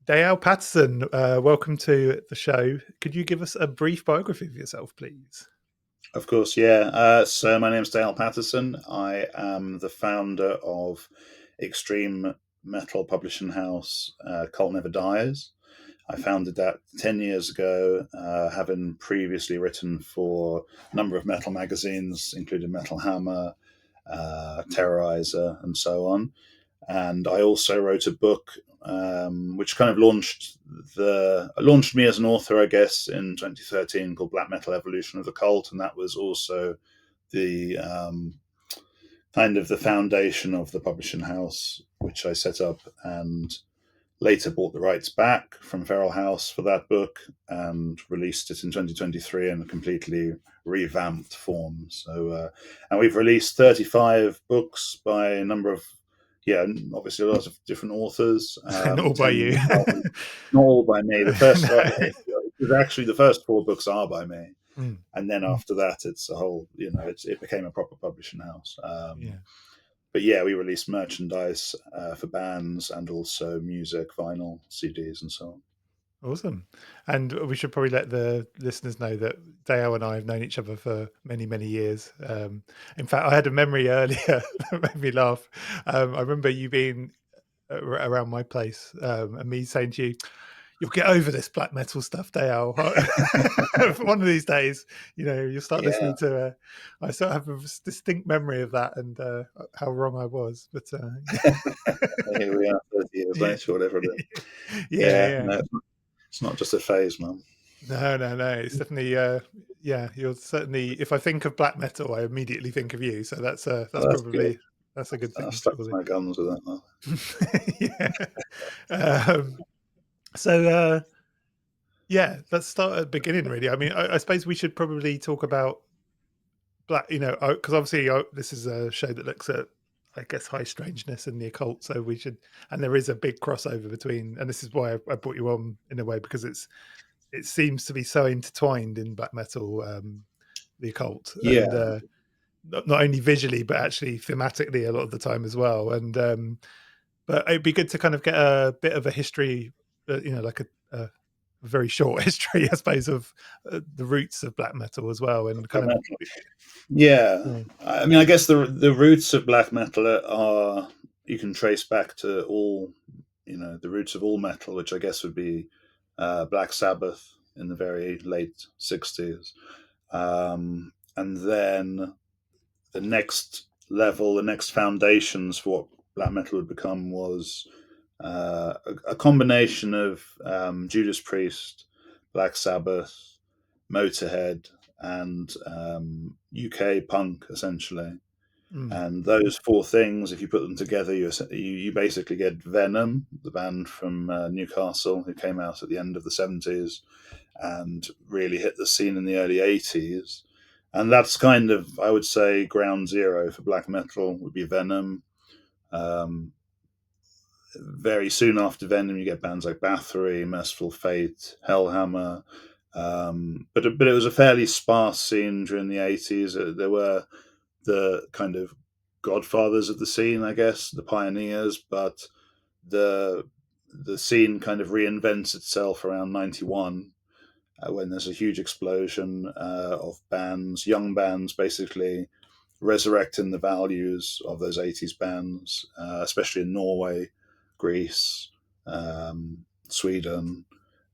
Dayal Patterson, welcome to the show. Could you give us a brief biography of yourself, please? Of course, yeah. So my name is Dayal Patterson. I am the founder of extreme metal publishing house Cult Never Dies. I founded that 10 years ago, having previously written for a number of metal magazines, including Metal Hammer, Terrorizer, and so on. And I also wrote a book which kind of launched me as an author, I guess, in 2013, called Black Metal Evolution of the Cult, and that was also the kind of the foundation of the publishing house, which I set up and later bought the rights back from Feral House for that book and released it in 2023 in a completely revamped form. So, and we've released 35 books by a number of, obviously a lot of different authors. Not all by you. Not all by me. The first, actually, the first 4 books are by me. And then after that, it's a whole, it became a proper publishing house. But yeah, we released merchandise for bands and also music, vinyl, CDs, and so on. Awesome. And we should probably let the listeners know that Dayal and I have known each other for many, many years. In fact, I had a memory earlier that made me laugh. I remember you being around my place and me saying to you, "You'll get over this black metal stuff, Dayal. One of these days, you'll start listening to." I sort of have a distinct memory of that and how wrong I was. But here we are, 30 years later, whatever it is. Yeah. No, it's not just a phase, man. No. It's definitely, you're certainly. If I think of black metal, I immediately think of you. So that's probably good. That's a good thing. I'll stuck to my guns with Yeah. that. So let's start at the beginning. Really, I mean, I suppose we should probably talk about black. Because obviously this is a show that looks at, I guess, high strangeness and the occult. So we should, and there is a big crossover between, and this is why I brought you on in a way, because it seems to be so intertwined in black metal, the occult, and not only visually but actually thematically a lot of the time as well. And but it'd be good to kind of get a bit of a history, like a very short history, I suppose, of the roots of black metal as well, and kind of. I mean, I guess the roots of black metal are, you can trace back to all, the roots of all metal, which I guess would be Black Sabbath in the very late 60s. And then the next level, the next foundations for what black metal would become was a combination of Judas Priest, Black Sabbath, Motorhead, and UK punk, essentially. And those 4 things, if you put them together, you basically get Venom, the band from Newcastle, who came out at the end of the 70s and really hit the scene in the early 80s. And that's kind of, I would say, ground zero for black metal would be Venom. Very soon after Venom, you get bands like Bathory, Merciful Fate, Hellhammer. But it was a fairly sparse scene during the 80s. There were the kind of godfathers of the scene, I guess, the pioneers, but the scene kind of reinvents itself around 91 when there's a huge explosion of bands, young bands, basically resurrecting the values of those 80s bands, especially in Norway, Greece, Sweden,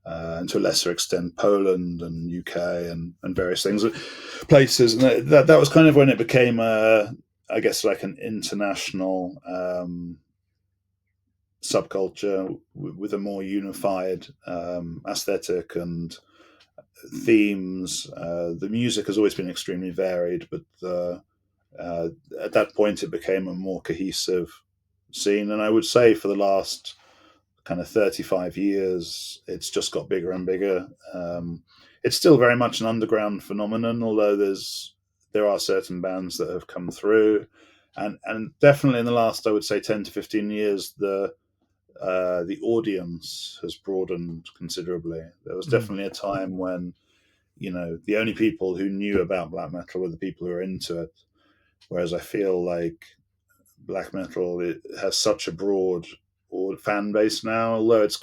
and to a lesser extent Poland and UK and various places. And that was kind of when it became, I guess, like an international subculture with a more unified aesthetic and themes. The music has always been extremely varied, but at that point it became a more cohesive scene. And I would say for the last kind of 35 years, it's just got bigger and bigger. It's still very much an underground phenomenon, although there are certain bands that have come through. And definitely in the last, I would say, 10 to 15 years, the audience has broadened considerably. There was definitely a time when, the only people who knew about black metal were the people who were into it. whereas I feel like black metal, it has such a broad fan base now, although it's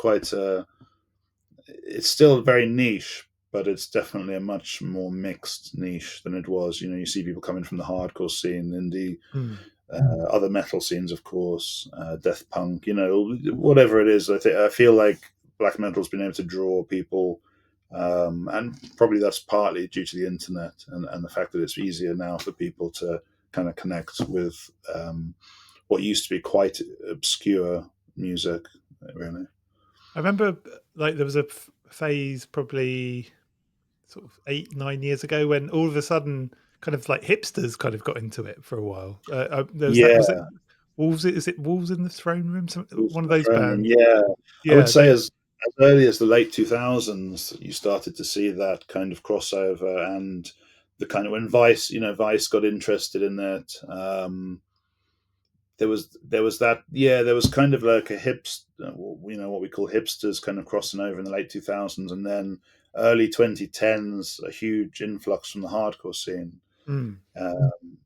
still very niche, but it's definitely a much more mixed niche than it was. You see people coming from the hardcore scene, indie, Mm. other metal scenes, of course, death punk, whatever it is. I feel like black metal's been able to draw people, and probably that's partly due to the internet and the fact that it's easier now for people to kind of connect with what used to be quite obscure music, really. I remember like there was a phase probably sort of 8, 9 years ago when all of a sudden kind of like hipsters kind of got into it for a while. There was that. Yeah, Was it Wolves? Is it Wolves in the Throne Room? Wolves One in of the those Throne Room. bands. Yeah, I would Yeah, say as early as the late 2000s, you started to see that kind of crossover and the kind of when Vice got interested in it. There was that, yeah, there was kind of like a what we call hipsters kind of crossing over in the late 2000s, and then early 2010s, a huge influx from the hardcore scene. mm,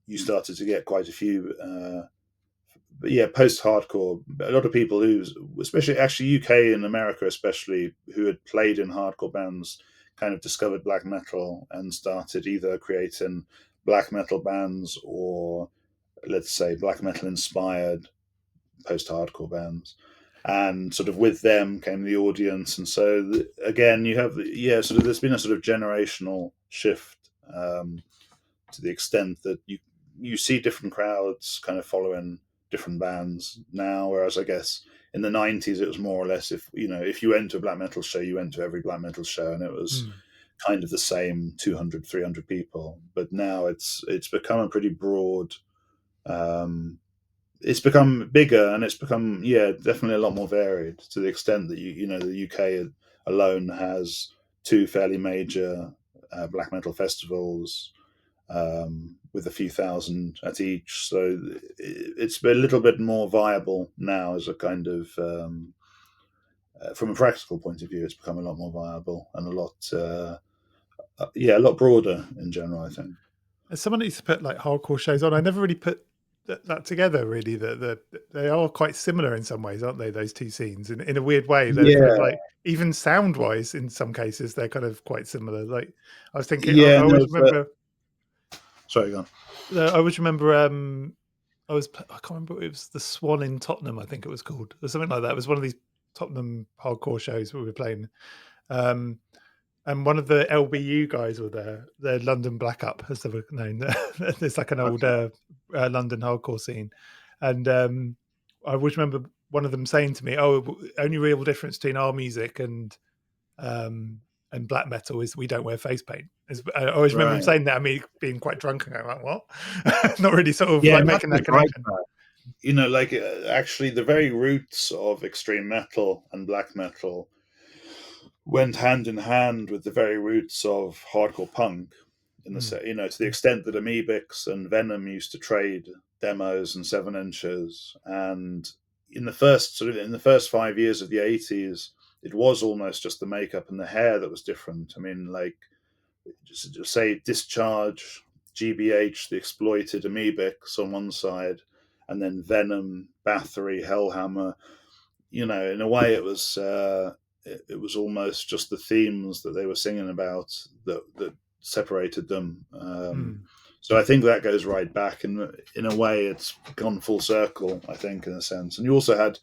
You started to get quite a few but yeah, post-hardcore, a lot of people who, especially actually UK and America, especially who had played in hardcore bands, kind of discovered black metal and started either creating black metal bands or, let's say, black metal inspired post-hardcore bands. And sort of with them came the audience, and so again, you have sort of there's been a sort of generational shift, to the extent that you see different crowds kind of following different bands now, whereas I guess in the 90s it was more or less, if you went to a black metal show, you went to every black metal show, and it was mm. kind of the same 200, 300 people. But now it's become a pretty broad, um, it's become bigger, and it's become, yeah, definitely a lot more varied, to the extent that the UK alone has two fairly major black metal festivals, with a few thousand at each. So it's a little bit more viable now as a kind of, from a practical point of view, it's become a lot more viable and a lot broader in general, I think. As someone who used to put like hardcore shows on, I never really put that together. Really, they are quite similar in some ways, aren't they? Those two scenes, in a weird way, they're kind of Yeah, like even sound wise, in some cases, they're kind of quite similar. Like I was thinking, I yeah, always no, but remember. sorry, go on. I always remember. I can't remember. It was the Swan in Tottenham, I think it was called, or something like that. It was one of these Tottenham hardcore shows we were playing. Um, and one of the LBU guys were there. The London Black Up, as they were known. There's like an old Okay. London hardcore scene, and I always remember one of them saying to me, "Oh, only real difference between our music um, and black metal is we don't wear face paint." I always remember him Right. saying that. I mean, being quite drunk, and I'm like, "What?" Not really, sort of Yeah, like and that making goes that right connection. back. Like, actually, the very roots of extreme metal and black metal went hand in hand with the very roots of hardcore punk, Mm, to the extent that Amoebics and Venom used to trade demos and 7 inches. And in the first 5 years of the 80s, it was almost just the makeup and the hair that was different. I mean, like, just say Discharge, GBH, the exploited Amoebics on one side, and then Venom, Bathory, Hellhammer. In a way, it was almost just the themes that they were singing about that separated them. mm, So I think that goes right back, and in a way, it's gone full circle. I think, in a sense, and you also had,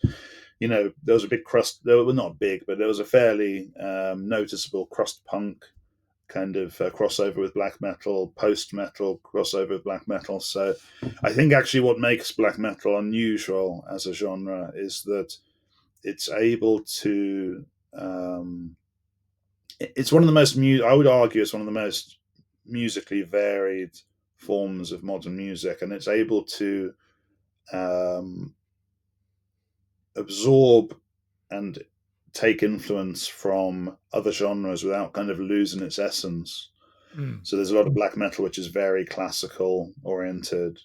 there was a big crust. They were not big, but there was a fairly noticeable crust punk kind of crossover with black metal, post metal crossover with black metal. So I think actually what makes black metal unusual as a genre is that it's able to. It's one of the most. I would argue it's one of the most musically varied forms of modern music, and it's able to um, absorb and take influence from other genres without kind of losing its essence. mm, So there's a lot of black metal which is very classical oriented,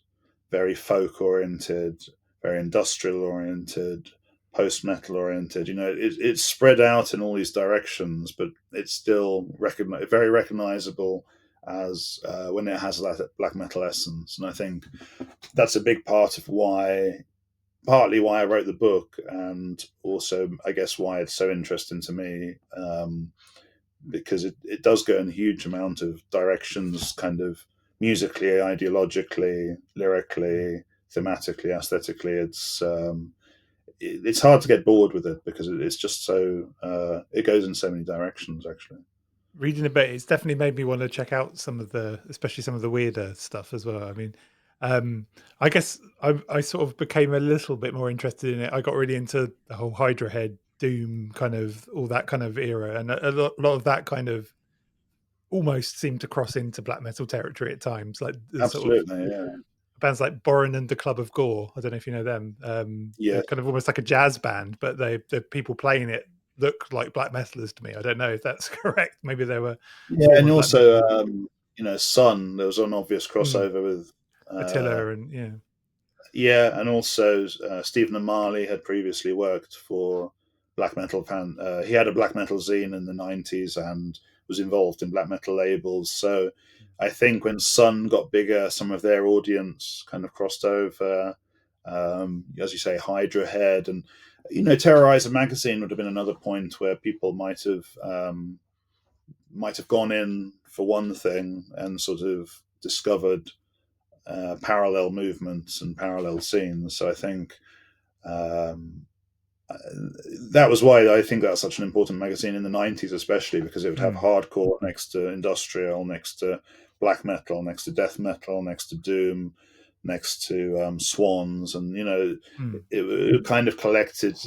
very folk oriented, very industrial oriented, post metal oriented. It's spread out in all these directions, but it's still very recognizable as when it has that black metal essence. And I think that's a big part of partly why I wrote the book, and also I guess why it's so interesting to me, because it does go in a huge amount of directions, kind of musically, ideologically, lyrically, thematically, aesthetically. It's hard to get bored with it because it's just so it goes in so many directions actually. Reading a bit, it's definitely made me want to check out some of the, especially some of the weirder stuff as well. I mean, I guess I sort of became a little bit more interested in it. I got really into the whole Hydra Head, Doom, kind of all that kind of era, and a lot of that kind of almost seemed to cross into black metal territory at times, like the sort of Absolutely, yeah. bands like Borin and the Club of Gore. I don't know if you know them. Yeah, They're kind of almost like a jazz band, but the people playing it look like black metalers to me. I don't know if that's correct. Maybe they were yeah, and former black also metal. Sun. There was an obvious Mm, crossover with Attila and yeah. yeah, and also Stephen and Marley had previously worked for black metal fan. He had a black metal zine in the '90s and was involved in black metal labels. So I think when Sun got bigger, some of their audience kind of crossed over. As you say, Hydra Head, and Terrorizer magazine would have been another point where people might have gone in for one thing and sort of discovered parallel movements and parallel scenes. So I think um, that was why I think that's such an important magazine in the '90s, especially because it would have Mm, hardcore next to industrial, next to black metal, next to death metal, next to doom, next to swans, and mm. it kind of collected.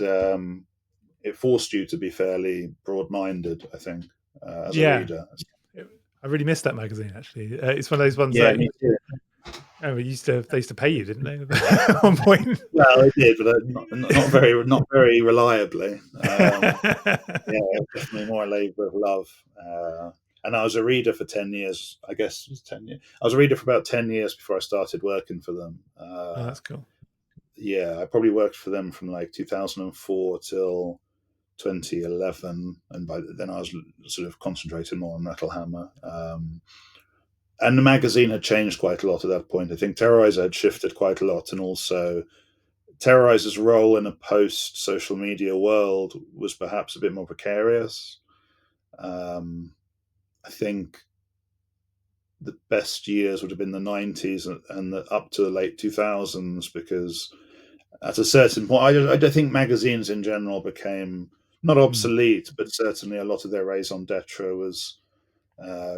It forced you to be fairly broad-minded, I think, as a Yeah, reader. I really missed that magazine actually. It's one of those ones Yeah, that me too. they used to pay you, didn't they? At one point. Well, it did, but not very reliably. Yeah, definitely more a labour of love. And I was a reader for 10 years. I guess it was 10 years. I was a reader for about 10 years before I started working for them. Oh, that's cool. Yeah, I probably worked for them from like 2004 till 2011, and by then I was sort of concentrating more on Metal Hammer. And the magazine had changed quite a lot at that point. I think Terrorizer had shifted quite a lot, and also Terrorizer's role in a post social media world was perhaps a bit more precarious. Um, I think the best years would have been the '90s and up to the late 2000s, because at a certain point, I think magazines in general became not Mm, obsolete, but certainly a lot of their raison d'etre was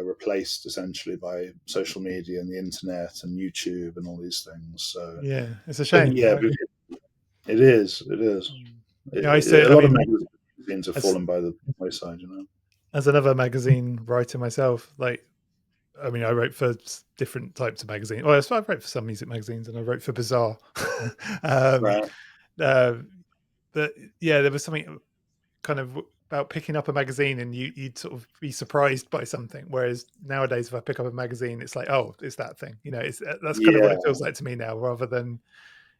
replaced essentially by social media and the internet and YouTube and all these things. So yeah, it's a I think, shame. yeah, it is. It is. Mm. Yeah, I used to. A I lot of mean, magazines have as fallen by the wayside. as another magazine writer myself, like I mean, I wrote for different types of magazines. Well, so I wrote for some music magazines, and I wrote for Bizarre. um, Right. uh, but yeah, there was something kind of about picking up a magazine, and you'd sort of be surprised by something. Whereas nowadays, if I pick up a magazine, it's like, oh, it's that thing. It's that's kind of what Yeah. it feels like to me now, rather than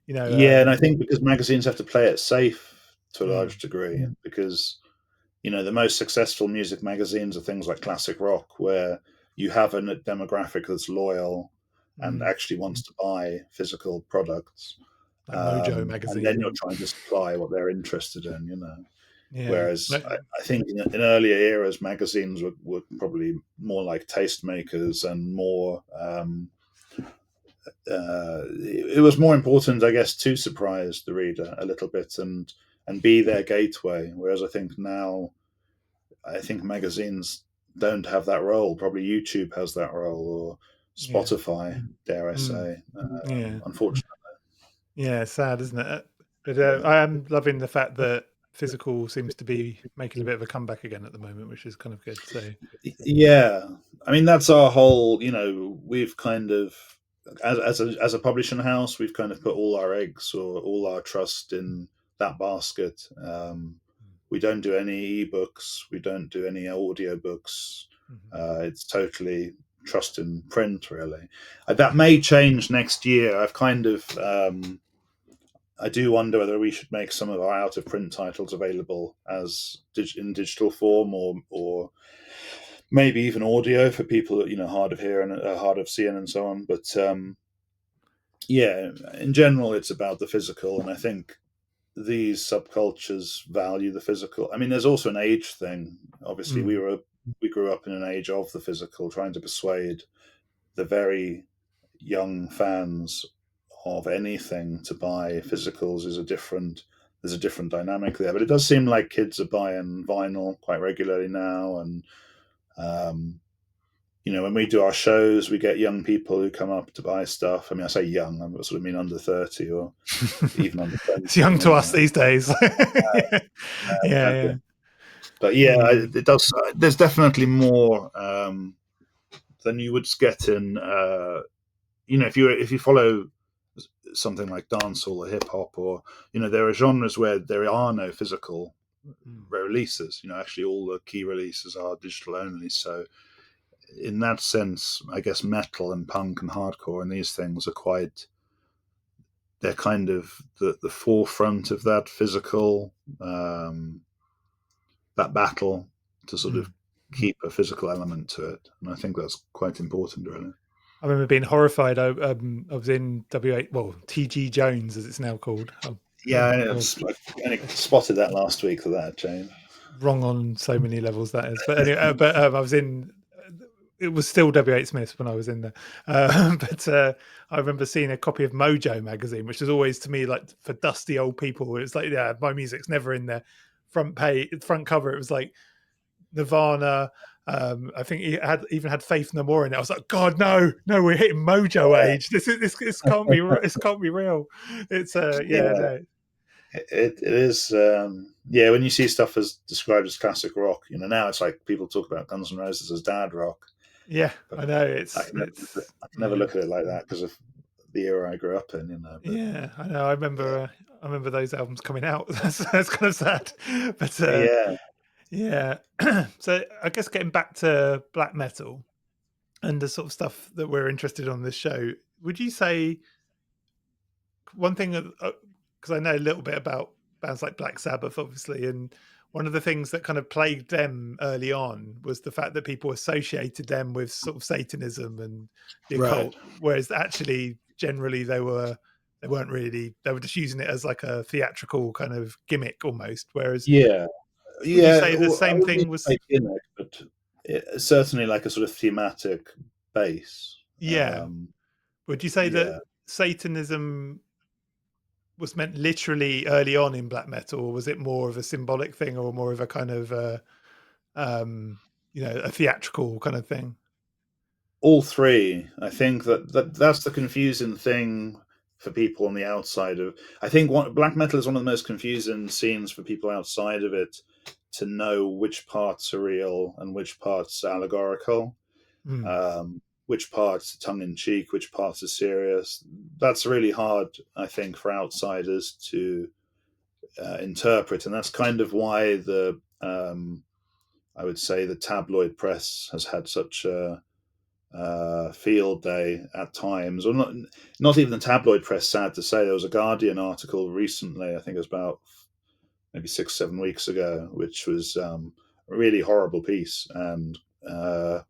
you know. Yeah, and I think because magazines have to play it safe to a Mm, large degree, because the most successful music magazines are things like classic rock, where you have a demographic that's loyal and mm, actually wants to buy physical products, like Mojo and then you're magazine. trying to supply what they're interested in. Yeah. Whereas I think in earlier eras, magazines were probably more like tastemakers and more. It was more important, I guess, to surprise the reader a little bit and be their gateway. Whereas I think now, I think magazines don't have that role. Probably YouTube has that role, or Yeah. Spotify, dare I Mm, say. yeah. Unfortunately, Yeah, it's sad, isn't it? But yeah. I am loving the fact that physical seems to be making a bit of a comeback again at the moment, which is kind of good. So, Yeah, I mean that's our whole. We've kind of, as a publishing house, we've kind of put all our eggs or all our trust in that basket. We don't do any ebooks. We don't do any audiobooks. mhm. It's totally trust in print, really. That may change next year. I've kind of. I do wonder whether we should make some of our out of print titles available as in digital form, or maybe even audio for people that hard of hearing, hard of seeing, and so on. But yeah, in general, it's about the physical, and I think these subcultures value the physical. I mean, there's also an age thing. Obviously, Mm, we grew up in an age of the physical, trying to persuade the very young fans of anything to buy physicals is a different. There's a different dynamic there, but it does seem like kids are buying vinyl quite regularly now, and um, when we do our shows, we get young people who come up to buy stuff. I mean, I say young, I sort of mean under 30 or even under 20. it's young to us these days. Yeah, yeah, Exactly. yeah. But yeah, Mm, it does. There's definitely more than you would get in. If you follow something like dancehall or hip hop, or there are genres where there are no physical mm. releases. Actually, all the key releases are digital only. So in that sense, I guess metal and punk and hardcore and these things are quite. They're kind of the forefront of that physical, that battle to sort of Mm. keep a physical element to it, and I think that's quite important, really. I remember being horrified. I was in W8, well, TG Jones as it's now called. Yeah, I only It's spotted that last week for that change. wrong on so many levels that is. But anyway, I was in. It was still W8 Smiths when I was in there, but I remember seeing a copy of Mojo magazine, which is always to me like for dusty old people. It's like, yeah, my music's never in there. Front page, front cover, it was like Nirvana. I think he had even had Faith No More in it. I was like, God, no, no, we're hitting Mojo Yeah, age. This can't be this can't be real. It's yeah, yeah, no, it is. Yeah, when you see stuff as described as classic rock, now it's like people talk about Guns N' Roses as dad rock, yeah, but I know I can never yeah. look at it like that because of the era I grew up in. But Yeah, I know. yeah, I remember those albums coming out. That's kind of sad, but yeah, yeah. So I guess getting back to black metal and the sort of stuff that we're interested on this show, would you say one thing? Because I know a little bit about bands like Black Sabbath, obviously, and one of the things that kind of plagued them early on was the fact that people associated them with sort of Satanism and the right. occult, whereas actually, generally, they weren't really. They were just using it as like a theatrical kind of gimmick almost. Whereas, Yeah, would you yeah. say the Well, I same wouldn't even thing was? say gimmick, but certainly like a sort of thematic base. Yeah. Would you say that Yeah, Satanism was meant literally early on in black metal, or was it more of a symbolic thing, or more of a kind of um, a theatrical kind of thing? all three. I think that's the confusing thing for people on the outside of. I think black metal is one of the most confusing scenes for people outside of it to know which parts are real and which parts are allegorical, Mm, which parts are tongue in cheek, which parts are serious. That's really hard, I think, for outsiders to interpret, and that's kind of why I would say the tabloid press has had such a field day at times, or not even the tabloid press. Sad to say, there was a Guardian article recently. I think it was about maybe 6 7 weeks ago, which was a really horrible piece. And uh,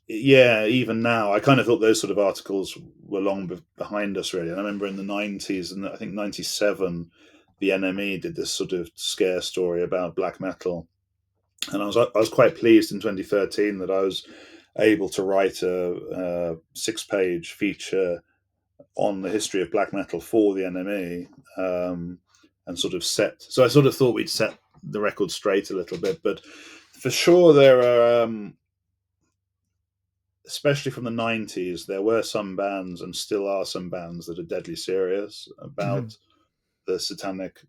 yeah, even now, I kind of thought those sort of articles were long behind us, really. And I remember in the '90s, and I think '97, the NME did this sort of scare story about black metal, and I was quite pleased in 2013 that I was able to write a 6 page feature on the history of black metal for the NME, and sort of set. So I sort of thought we'd set the record straight a little bit, but for sure there are, especially from the '90s, there were some bands and still are some bands that are deadly serious mhm, about the satanic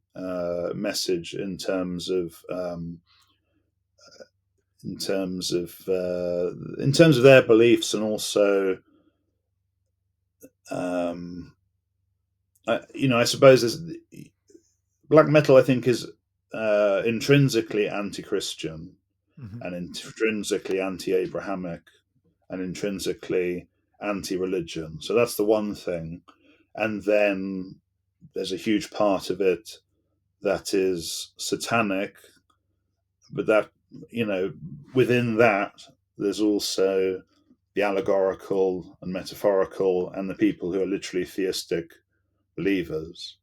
message in terms of their beliefs, and also um, I suppose black metal. I think is intrinsically anti-Christian mhm, and intrinsically anti-Abrahamic and intrinsically anti-religion. So that's the one thing, and then there's a huge part of it that is satanic, but within that, there's also the allegorical and metaphorical, and the people who are literally theistic believers.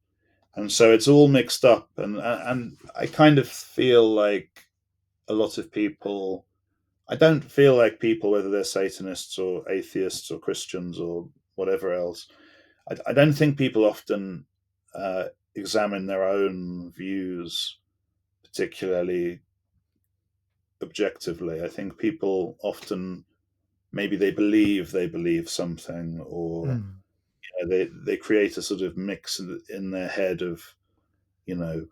And so it's all mixed up, and I kind of feel like a lot of people. I don't feel like people, whether they're Satanists or atheists or Christians or whatever else, I don't think people often examine their own views particularly objectively. I think people often, maybe they believe something, or Mm. they create a sort of mix in their head of, you know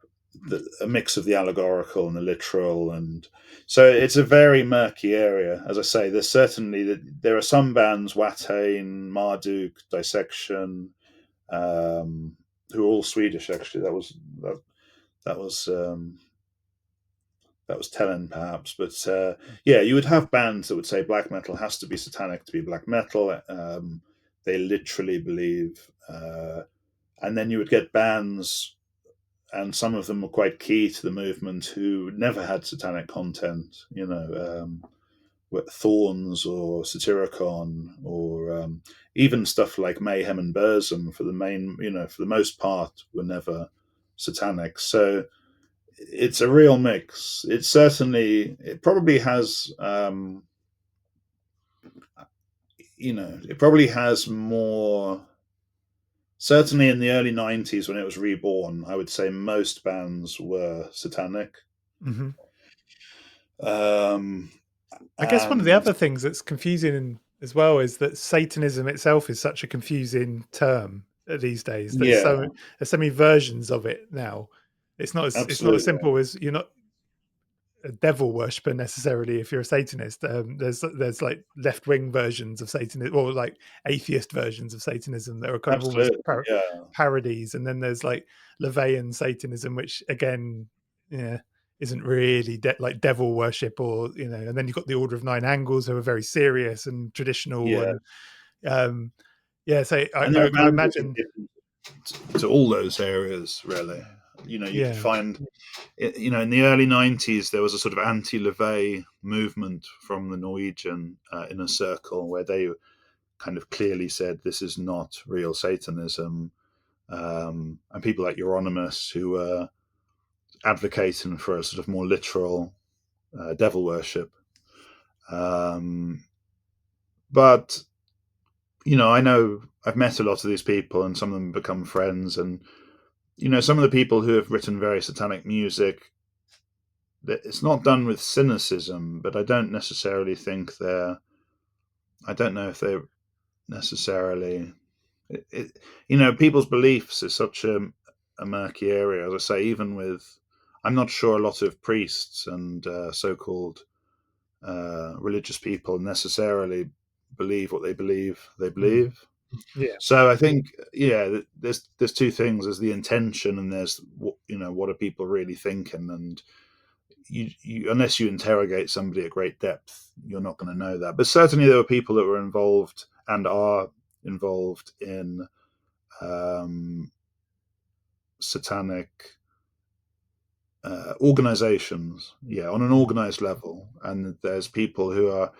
a mix of the allegorical and the literal, and so it's a very murky area. As I say, there are some bands, Watain, Marduk, Dissection, who are all Swedish. Actually, that was that was telling, perhaps. But yeah, you would have bands that would say black metal has to be satanic to be black metal. They literally believe, and then you would get bands, and some of them were quite key to the movement, who never had satanic content. Thorns or Satyricon, or even stuff like Mayhem and Burzum, for the most part, were never satanic. So it's a real mix. It probably has, it probably has more. Certainly in the early 90s, when it was reborn, I would say most bands were satanic. Hmm. Um, I guess one of the and other things that's confusing as well is that Satanism itself is such a confusing term these days. yeah, There's so many versions of it now. It's not as absolutely. simple as you're not a devil worshipper necessarily if you're a Satanist. There's like left wing versions of Satanism, or like atheist versions of Satanism that are kind of almost Absolutely. Yeah. parodies, and then there's like Levian Satanism, which again, yeah, isn't really like devil worship, or and then you've got the Order of Nine Angles who are very serious and traditional, Yeah. and um, yeah, so And there are I bands that imagine, fit to all those areas, really. You could yeah, find, in the early 90s, there was a sort of anti LaVey movement from the Norwegian inner circle, where they kind of clearly said this is not real Satanism. And people like Euronymous, who were advocating for a sort of more literal devil worship. Um, but, I know I've met a lot of these people, and some of them become friends. And, some of the people who have written very satanic music, it's not done with cynicism, but I don't necessarily think I don't know if they're necessarily, people's beliefs is such a murky area. As I say, even with, I'm not sure a lot of priests and so-called religious people necessarily believe what they believe they mm, believe. yeah, So I think, yeah, there's two things: there's the intention, and there's what are people really thinking. And you unless you interrogate somebody at great depth, you're not going to know that. But certainly there were people that were involved and are involved in satanic organizations, yeah, on an mm, organized level. And there's people who are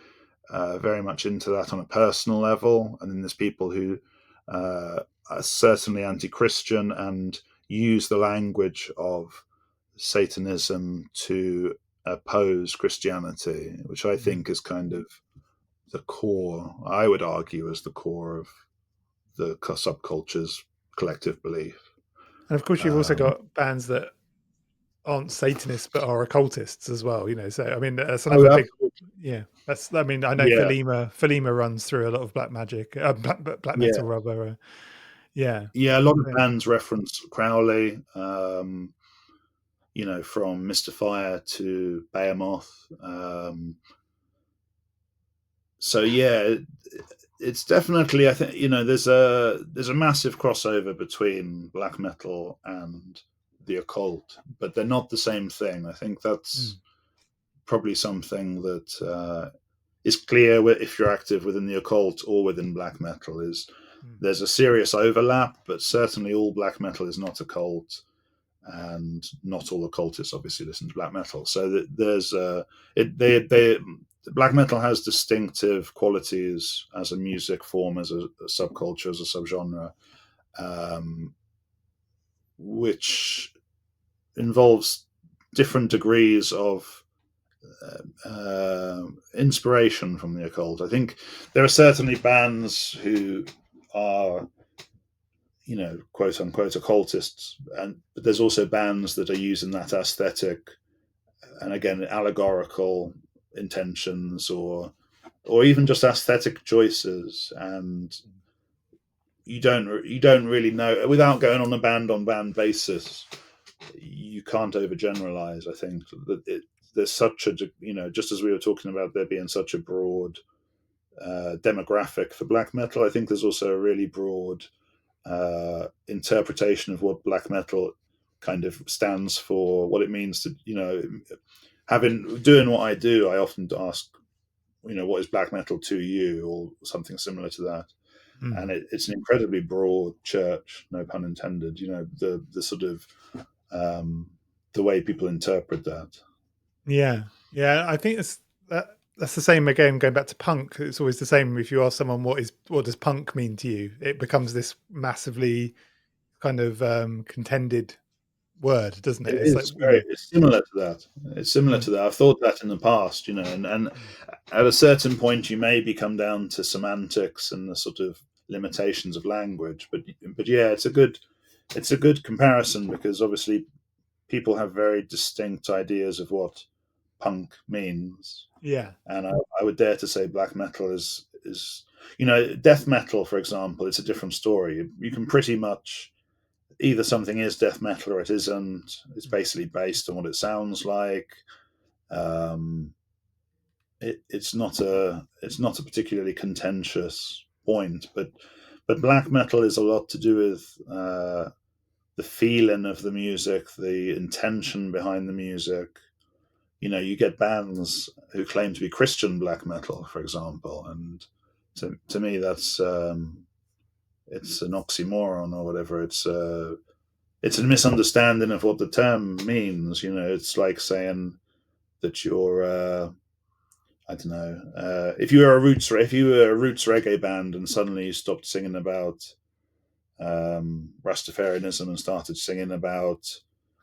very much into that on a personal level, and then there's people who are certainly anti-Christian and use the language of Satanism to oppose Christianity, which I mm. think is kind of the core, I would argue, is the core of the subculture's collective belief. And of course, you've also Um, got bands that aren't Satanists but are occultists as well. So I mean, that's oh, another big, absolutely. yeah. That's, I mean, I know Yeah, Philema runs through a lot of black magic, black yeah, metal rather. Yeah, yeah. A lot of yeah. bands reference Crowley, from Mystifier to Behemoth. So yeah, it's definitely, I think, there's a massive crossover between black metal and the occult, but they're not the same thing. I think Mm, that's probably something that is clear if you're active within the occult or within black metal. Is mm, There's a serious overlap, but certainly all black metal is not occult, and not all occultists obviously listen to black metal. So there's they black metal has distinctive qualities as a music form, as a subculture, as a subgenre, um, which involves different degrees of inspiration from the occult. I think there are certainly bands who are, quote unquote occultists, but there's also bands that are using that aesthetic and again allegorical intentions or even just aesthetic choices, and you don't really know without going on band basis. You can't overgeneralize. I think that there's such a just as we were talking about there being such a broad demographic for black metal, I think there's also a really broad interpretation of what black metal kind of stands for, what it means to having doing what I do. I often ask, what is black metal to you, or something similar to that. And it's an incredibly broad church, no pun intended. The sort of the way people interpret that. Yeah, yeah. I think that's the same again. Going back to punk, it's always the same. If you ask someone what does punk mean to you, it becomes this massively kind of contended word, doesn't it? It It's like is very. It's similar to that. It's similar mm, to that. I've thought that in the past, and mm, at a certain point, you maybe come down to semantics and the sort of limitations of language. But yeah, it's a good comparison, because obviously people have very distinct ideas of what punk means, yeah, and I would dare to say black metal is death metal, for example. It's a different story. You can pretty much either something is death metal or it isn't. It's mm, basically based on what it sounds like. Um, it's not a particularly contentious point, but black metal is a lot to do with the feeling of the music, the intention behind the music. You get bands who claim to be Christian black metal, for example, and to me that's it's an oxymoron or whatever. It's a misunderstanding of what the term means. It's like saying that you're I don't know, if you were a roots reggae band and suddenly you stopped singing about Rastafarianism and started singing about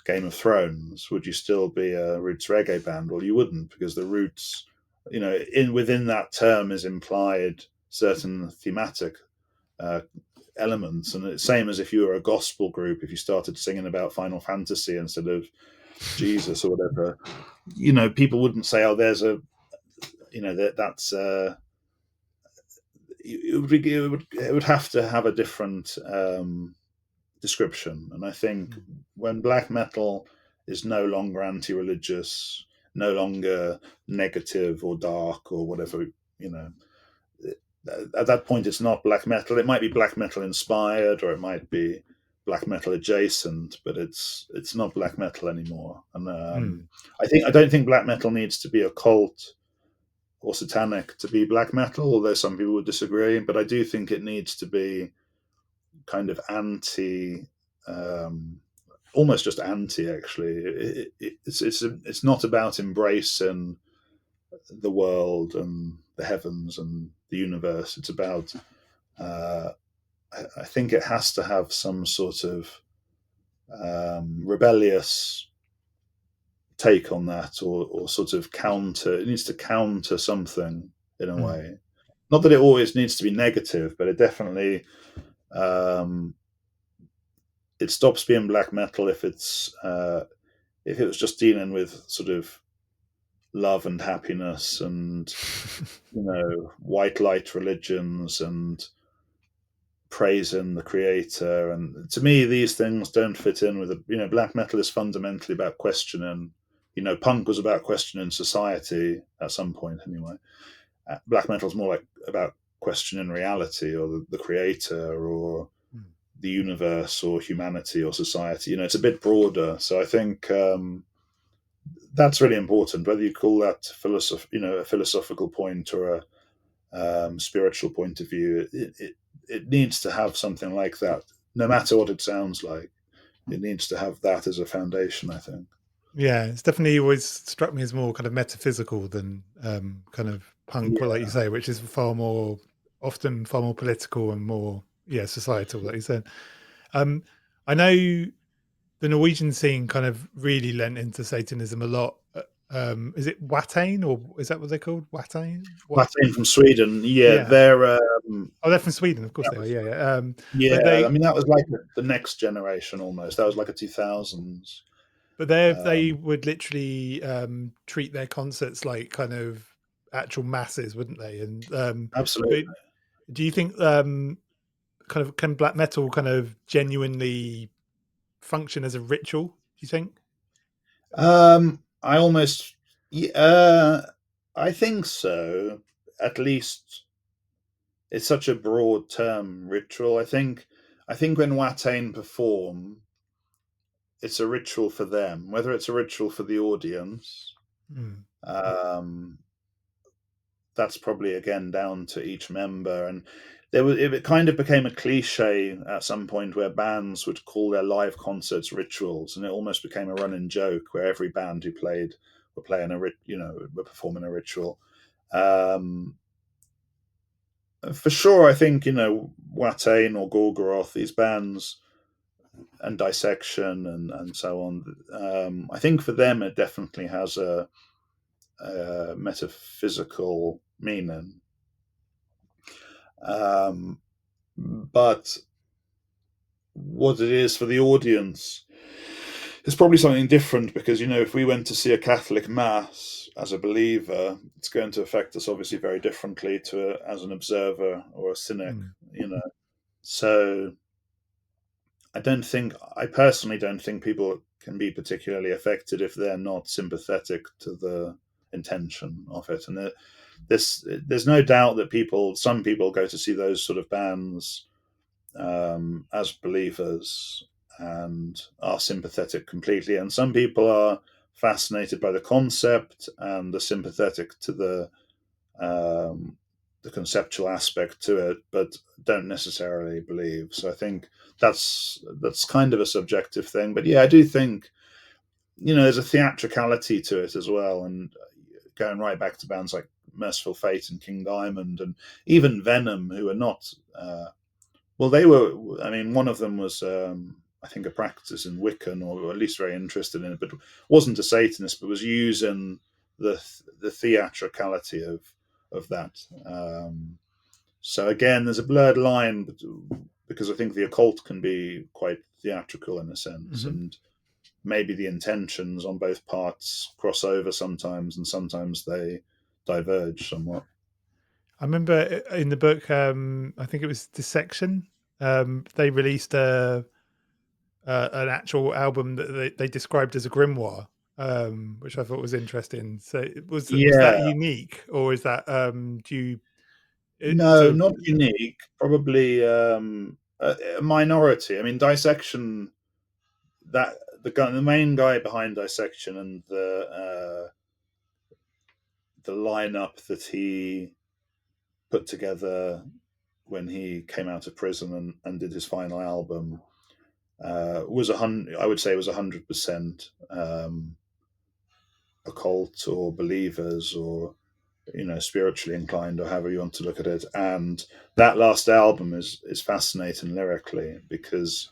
Game of Thrones, would you still be a roots reggae band? Well, you wouldn't, because the roots, in within that term is implied certain thematic uh, elements, and it's same as if you were a gospel group. If you started singing about Final Fantasy instead of Jesus or whatever, people wouldn't say, "Oh, there's a," that's it would have to have a different description. And I think mm, when black metal is no longer anti-religious, no longer negative or dark or whatever, you know, at that point it's not black metal. It might be black metal inspired, or it might be black metal adjacent, but it's not black metal anymore. And mm, I don't think black metal needs to be occult or satanic to be black metal, although some people would disagree. But I do think it needs to be kind of anti, um, almost just anti. Actually, it's not about embracing the world and the heavens and the universe. It's about uh, I think it has to have some sort of rebellious take on that, or sort of counter. It needs to counter something in a mm, way. Not that it always needs to be negative, but it definitely um, it stops being black metal if it was just dealing with sort of love and happiness and white light religions and praising the creator. And to me, these things don't fit in with black metal is fundamentally about questioning. Punk was about questioning society at some point anyway. Black metal is more like about questioning reality, or the creator, or mm, the universe, or humanity, or society. It's a bit broader. So I think that's really important, whether you call that a philosophical point or a spiritual point of view. It needs to have something like that, no matter what it sounds like. it needs to have that as a foundation, I think. Yeah, it's definitely always struck me as more kind of metaphysical than kind of punk, or like you Yeah. say, which is often far more political and more, yeah, societal, like you said. Um, I know the Norwegian scene kind of really lent into Satanism a lot. Is it Watain, or is that what they're called? Watain? What? Watain from Sweden, yeah, Yeah. they're Oh, they're from Sweden, of course that they are. was, Yeah, yeah. But yeah. I they, mean, that was like the next generation almost. That was like a 2000s. they would literally treat their concerts like kind of actual masses, wouldn't they? And Absolutely. but do you think kind of can black metal kind of genuinely function as a ritual? Do you think? I almost, yeah, I think so. At least it's such a broad term, ritual. I think when Watain perform, it's a ritual for them. Whether it's a ritual for the audience, Mm, um, that's probably again down to each member. And there was it kind of became a cliche at some point where bands would call their live concerts rituals, and it almost became a running joke where every band who played were playing were performing a ritual. Um, for sure, I think Watain or Gorgoroth, these bands, and Dissection and so on. I think for them it definitely has a metaphysical meaning. Um, but what it is for the audience is probably something different because if we went to see a Catholic mass as a believer, it's going to affect us obviously very differently to as an observer or a cynic. mm, So I personally don't think people can be particularly affected if they're not sympathetic to the intention of it. And there's no doubt that some people go to see those sort of bands as believers and are sympathetic completely. And some people are fascinated by the concept and are sympathetic to the conceptual aspect to it, but don't necessarily believe. So I think that's kind of a subjective thing. But yeah, I do think there's a theatricality to it as well, and going right back to bands like Merciful Fate and King Diamond, and even Venom, who are not. Well, they were. I mean, one of them was, I think, a practicing Wiccan, or at least very interested in it, but wasn't a Satanist, but was using the theatricality of that. So again, there's a blurred line because I think the occult can be quite theatrical in a sense, mhm. and maybe the intentions on both parts cross over sometimes, and sometimes they diverge somewhat. I remember in the book, I think it was Dissection. They released an actual album that they described as a grimoire, which I thought was interesting. So was that Yeah, unique, or is that do you no, sort of not unique. Probably a minority. I mean, Dissection. That the main guy behind Dissection and the lineup that he put together when he came out of prison and did his final album was a hundred. I would say was 100% occult or believers or spiritually inclined or however you want to look at it. And that last album is fascinating lyrically because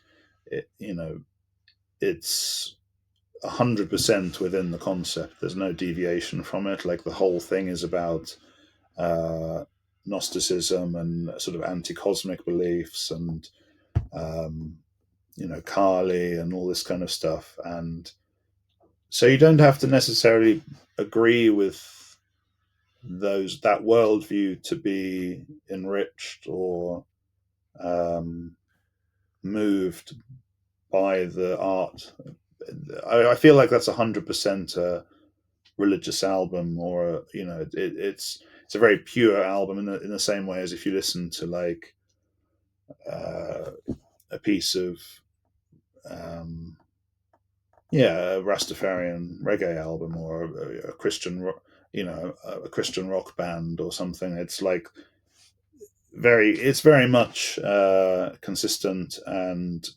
it's 100% within the concept. There's no deviation from it. Like the whole thing is about uh, Gnosticism and sort of anti-cosmic beliefs and um, Kali and all this kind of stuff. And so you don't have to necessarily agree with that worldview to be enriched or um, moved by the art. I feel like that's 100% a religious album, or it's a very pure album in the same way as if you listen to like uh, a piece of um, a Rastafarian reggae album or a Christian a Christian rock band or something. It's like it's very much consistent and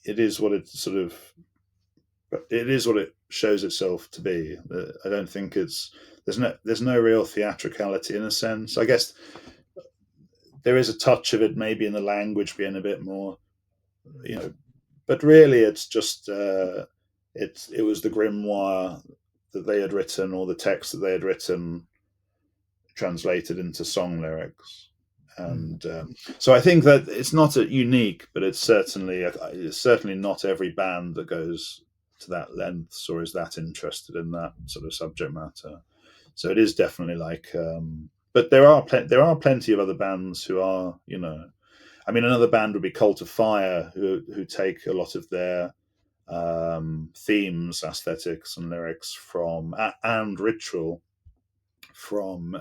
it is what it sort of it is what it shows itself to be. I don't think there's no real theatricality in a sense. I guess there is a touch of it maybe in the language being a bit more, you know, but really it's just it was the grimoire that they had written, or the text that they had written translated into song lyrics. And so I think that it's not unique, but it's certainly not every band that goes to that lengths or is that interested in that sort of subject matter. So it is definitely like, but there are plenty of other bands who are, you know, I mean, another band would be Cult of Fire, who take a lot of their themes, aesthetics, and lyrics from and ritual from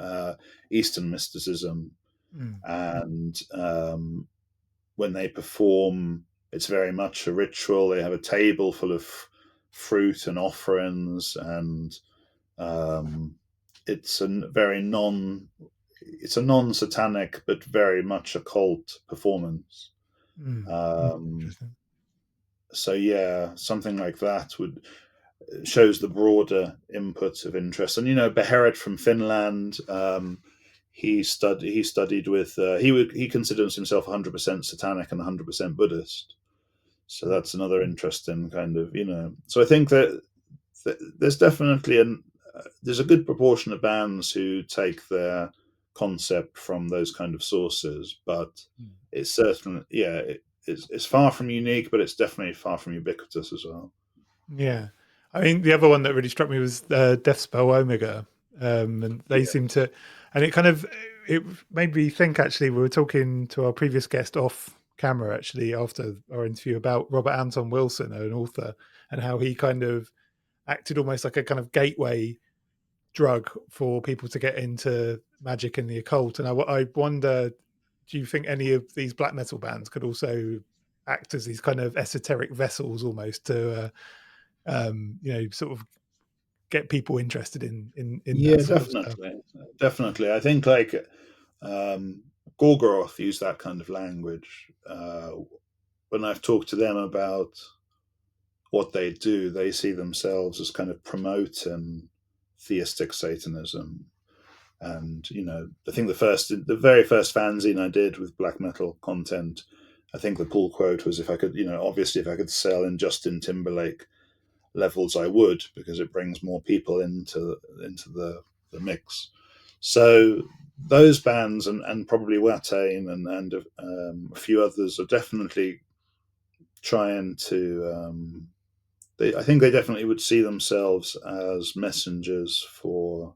Eastern mysticism, and when they perform, it's very much a ritual. They have a table full of fruit and offerings, and it's it's a non-satanic but very much occult performance. Interesting. So yeah, something like that would shows the broader input of interest. And you know, Beherit from Finland, he studied with he considers himself 100% satanic and 100% Buddhist. So that's another interesting kind of, you know. So I think that there's definitely there's a good proportion of bands who take their concept from those kind of sources, but it's certainly it's far from unique, but it's definitely far from ubiquitous as well. Yeah, I mean, the other one that really struck me was Death Spell Omega, and they Yeah, seem to, and it made me think. Actually, we were talking to our previous guest off camera, actually, after our interview about Robert Anton Wilson, an author, and how he kind of acted almost like a kind of gateway drug for people to get into magic and the occult. And I wonder, do you think any of these black metal bands could also act as these kind of esoteric vessels almost to sort of get people interested in that yeah, sort of stuff? definitely. I think like um, Gorgoroth used that kind of language. When I've talked to them about what they do, they see themselves as kind of promoting theistic Satanism. And you know, I think the very first fanzine I did with black metal content, I think the pull quote was, "If I could, you know, obviously if I could sell in Justin Timberlake levels, I would, because it brings more people into the mix." So those bands and probably Watain and a few others are definitely trying to. I think they definitely would see themselves as messengers for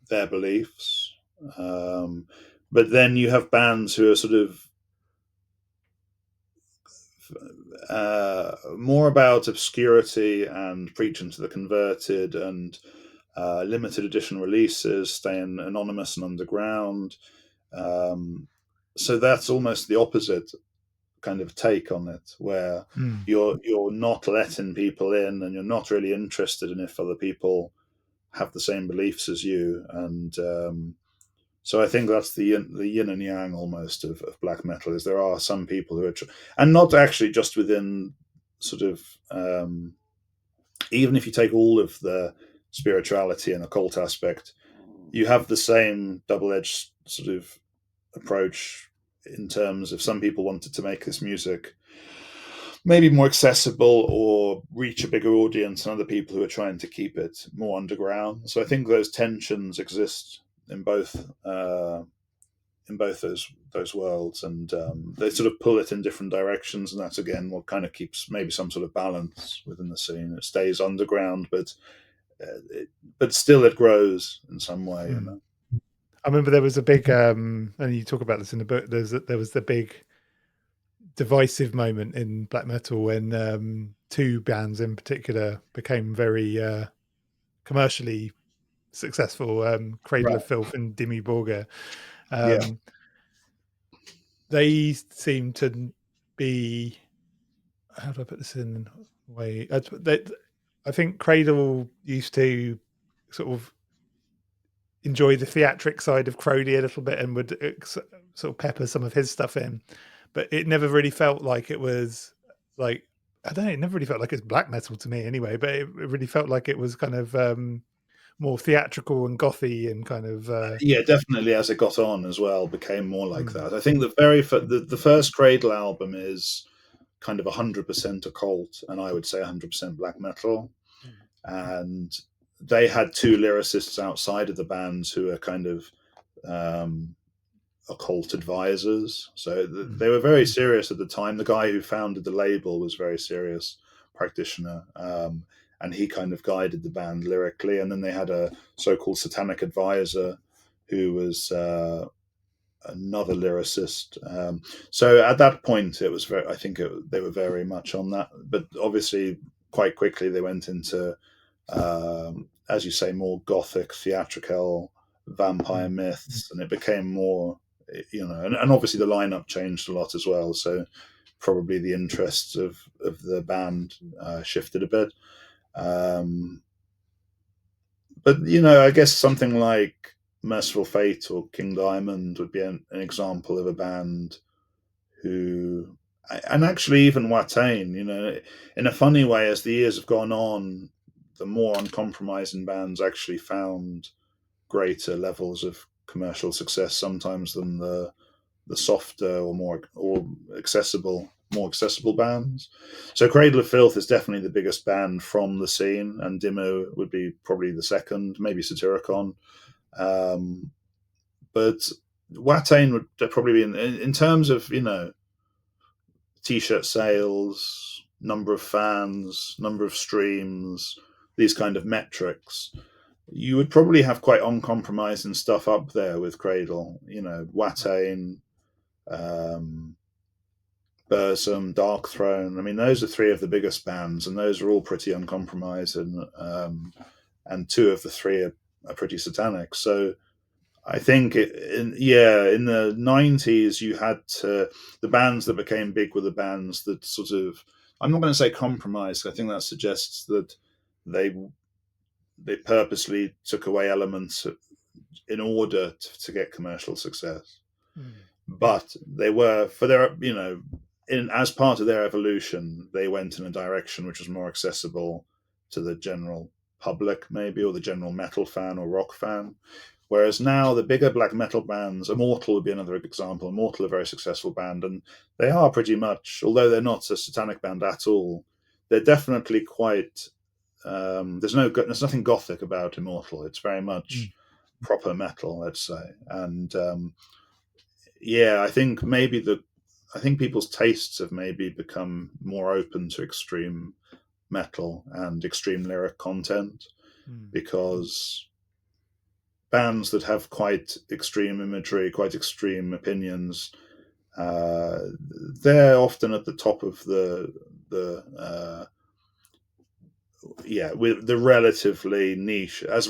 their beliefs. But then you have bands who are sort of more about obscurity and preaching to the converted and limited edition releases, staying anonymous and underground. Um, so that's almost the opposite kind of take on it, where Mm, you're not letting people in, and you're not really interested in if other people have the same beliefs as you. And so I think that's the yin and yang almost of black metal. Is there are some people who are, and not actually just within sort of even if you take all of the spirituality and occult aspect, you have the same double-edged sort of approach in terms of some people wanted to make this music maybe more accessible or reach a bigger audience, and other people who are trying to keep it more underground. So I think those tensions exist in both those worlds, and they sort of pull it in different directions, and that's again what kind of keeps maybe some sort of balance within the scene. It stays underground, but still it grows in some way, you mm. know. I remember there was a big, and you talk about this in the book. There was the big divisive moment in black metal when two bands in particular became very commercially successful, Cradle of Right. Filth and Dimmu Borgir. Yeah. Um, they seem to be, how do I put this in a way? I think Cradle used to sort of enjoy the theatric side of Crowley a little bit and would sort of pepper some of his stuff in, but it never really felt like it was. like, I don't know, it never really felt like it's black metal to me anyway, but it really felt like it was kind of more theatrical and gothy and kind of Yeah, definitely. As it got on as well, became more like mm, that. I think the first Cradle album is kind of 100% occult, and I would say 100% black metal. And they had two lyricists outside of the bands who are kind of um, occult advisors. So mm, they were very serious at the time. The guy who founded the label was a very serious practitioner. And he kind of guided the band lyrically. And then they had a so-called satanic advisor who was another lyricist. So at that point, it was very. I think they were very much on that. But obviously, quite quickly they went into, as you say, more gothic, theatrical, vampire mm, myths, and it became more. And obviously the lineup changed a lot as well. So probably the interests of the band shifted a bit. Um, but I guess something like Merciful Fate or King Diamond would be an example of a band who, and actually even Watain, in a funny way, as the years have gone on, the more uncompromising bands actually found greater levels of commercial success sometimes than the softer or more accessible bands. So Cradle of Filth is definitely the biggest band from the scene, and Dimo would be probably the second, maybe Satyricon. Um, but Watain would probably be in terms of t-shirt sales, number of fans, number of streams, these kind of metrics. You would probably have quite uncompromising stuff up there with Cradle. Watain, um, Burzum, Dark Throne. I mean, those are three of the biggest bands, and those are all pretty uncompromising. And two of the three are pretty satanic. So I think in the 90s you had the bands that became big were the bands that sort of, I'm not going to say compromised. I think that suggests that they they purposely took away elements in order to get commercial success. mm, But they were, for their as part of their evolution, they went in a direction which was more accessible to the general public, maybe, or the general metal fan or rock fan. Whereas now the bigger black metal bands, Immortal would be another example. Immortal are a very successful band, and they are pretty much, although they're not a satanic band at all, they're definitely quite. There's nothing gothic about Immortal. It's very mm, much proper metal, let's say. And yeah, I think people's tastes have maybe become more open to extreme metal and extreme lyric content, mm, because bands that have quite extreme imagery, quite extreme opinions, uh, they're often at the top of the with the relatively niche as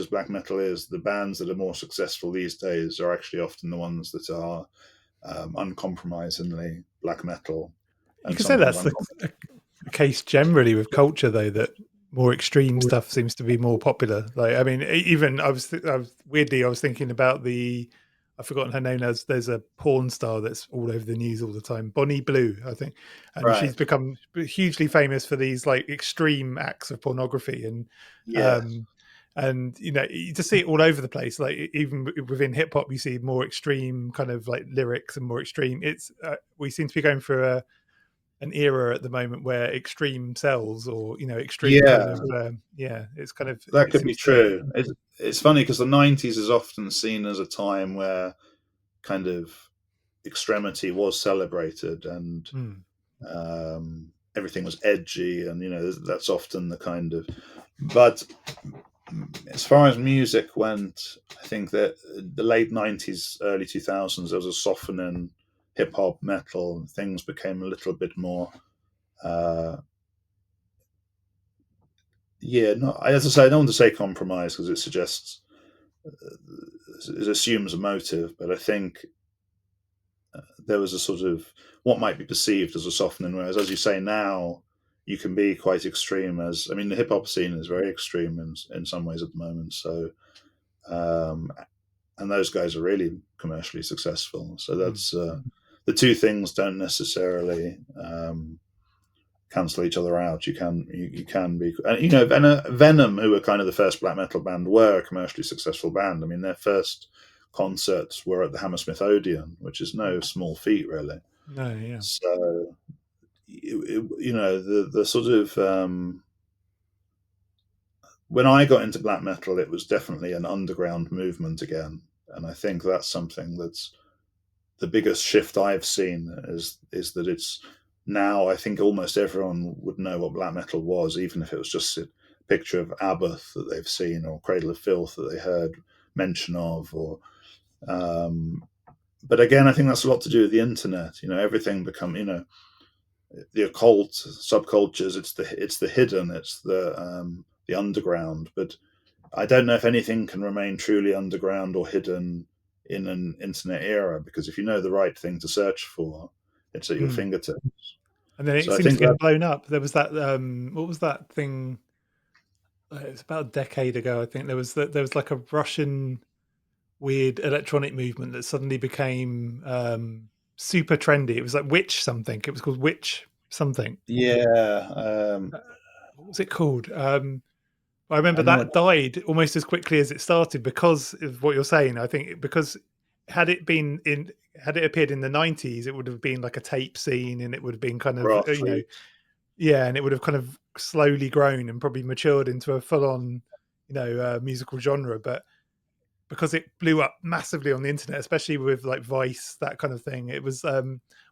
black metal is. The bands that are more successful these days are actually often the ones that are uncompromisingly black metal, You and could say sometimes that's the case generally with culture, though, that more extreme stuff seems to be more popular. Like, I mean, even I was thinking about I've forgotten her name. There's a porn star that's all over the news all the time, Bonnie Blue, I think, and she's right. become hugely famous for these like extreme acts of pornography Yes, um, and you just see it all over the place. Like even within hip hop, you see more extreme kind of like lyrics and more extreme. It's we seem to be going through an era at the moment where extreme sells, or extreme kind yeah, of it's kind of, that it could be seems to true. It's funny because the '90s is often seen as a time where kind of extremity was celebrated, and mm, everything was edgy, and that's often the kind of. But as far as music went, I think that the late '90s, early 2000s, there was a softening hip hop, metal. Things became a little bit more. Uh, yeah, no, as I say, I don't want to say compromise because it suggests it assumes a motive, but I think there was a sort of what might be perceived as a softening. Whereas, as you say, now you can be quite extreme. I mean, the hip hop scene is very extreme in some ways at the moment. So, um, and those guys are really commercially successful. So mm, that's the two things don't necessarily. cancel each other out. You can be, Venom, who were kind of the first black metal band, were a commercially successful band. I mean, their first concerts were at the Hammersmith Odeon, which is no small feat, really. No, yeah. So, the sort of when I got into black metal, it was definitely an underground movement again, and I think that's something that's the biggest shift I've seen is that it's now, I think almost everyone would know what black metal was, even if it was just a picture of Sabbath that they've seen, or Cradle of Filth that they heard mention of, or but again, I think that's a lot to do with the internet. Everything become, the occult, subcultures. It's the hidden, it's the underground. But I don't know if anything can remain truly underground or hidden in an internet era, because if you know the right thing to search for, it's at your fingertips. And then it So I seems to think get that, blown up. There was that what was that thing? It was about a decade ago, I think. There was like a Russian weird electronic movement that suddenly became super trendy. It was like Witch something. It was called Witch something. yeah, Uh, what was it called? I remember I know. that died almost as quickly as it started because of what you're saying. I think because had it been in had it appeared in the 90s, it would have been like a tape scene, and it would have been kind of Grassroots. yeah, and it would have kind of slowly grown and probably matured into a full on musical genre. But because it blew up massively on the internet, especially with like Vice, that kind of thing. It was what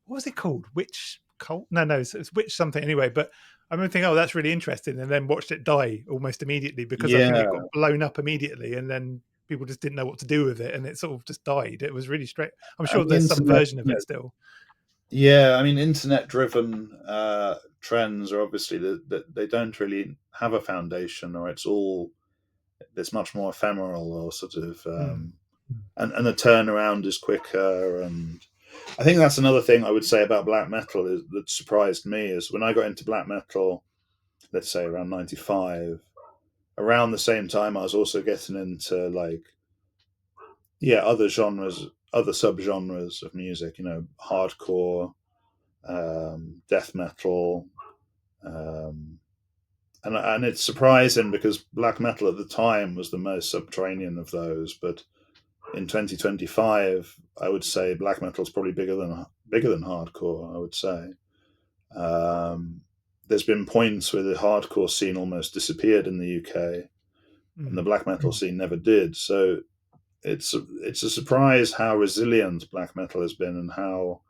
was it called? Witch Cult? No, it's Witch something anyway. But I remember thinking, oh, that's really interesting, and then watched it die almost immediately because I think it got Yeah, blown up immediately, and then people just didn't know what to do with it, and it sort of just died. It was really straight. I'm and sure the there's some internet. version of it still. Yeah, I mean, internet-driven trends are obviously that they don't really have a foundation, or it's much more ephemeral, or sort of, Mm, and the turnaround is quicker. And I think that's another thing I would say about black metal is that surprised me is when I got into black metal, let's say around '95. Around the same time, I was also getting into like, other genres, other subgenres of music. Hardcore, death metal. Um, and it's surprising because black metal at the time was the most subterranean of those, but in 2025, I would say black metal is probably bigger than hardcore. I would say there's been points where the hardcore scene almost disappeared in the UK, and the mm, black metal scene never did. So it's a surprise how resilient black metal has been, and how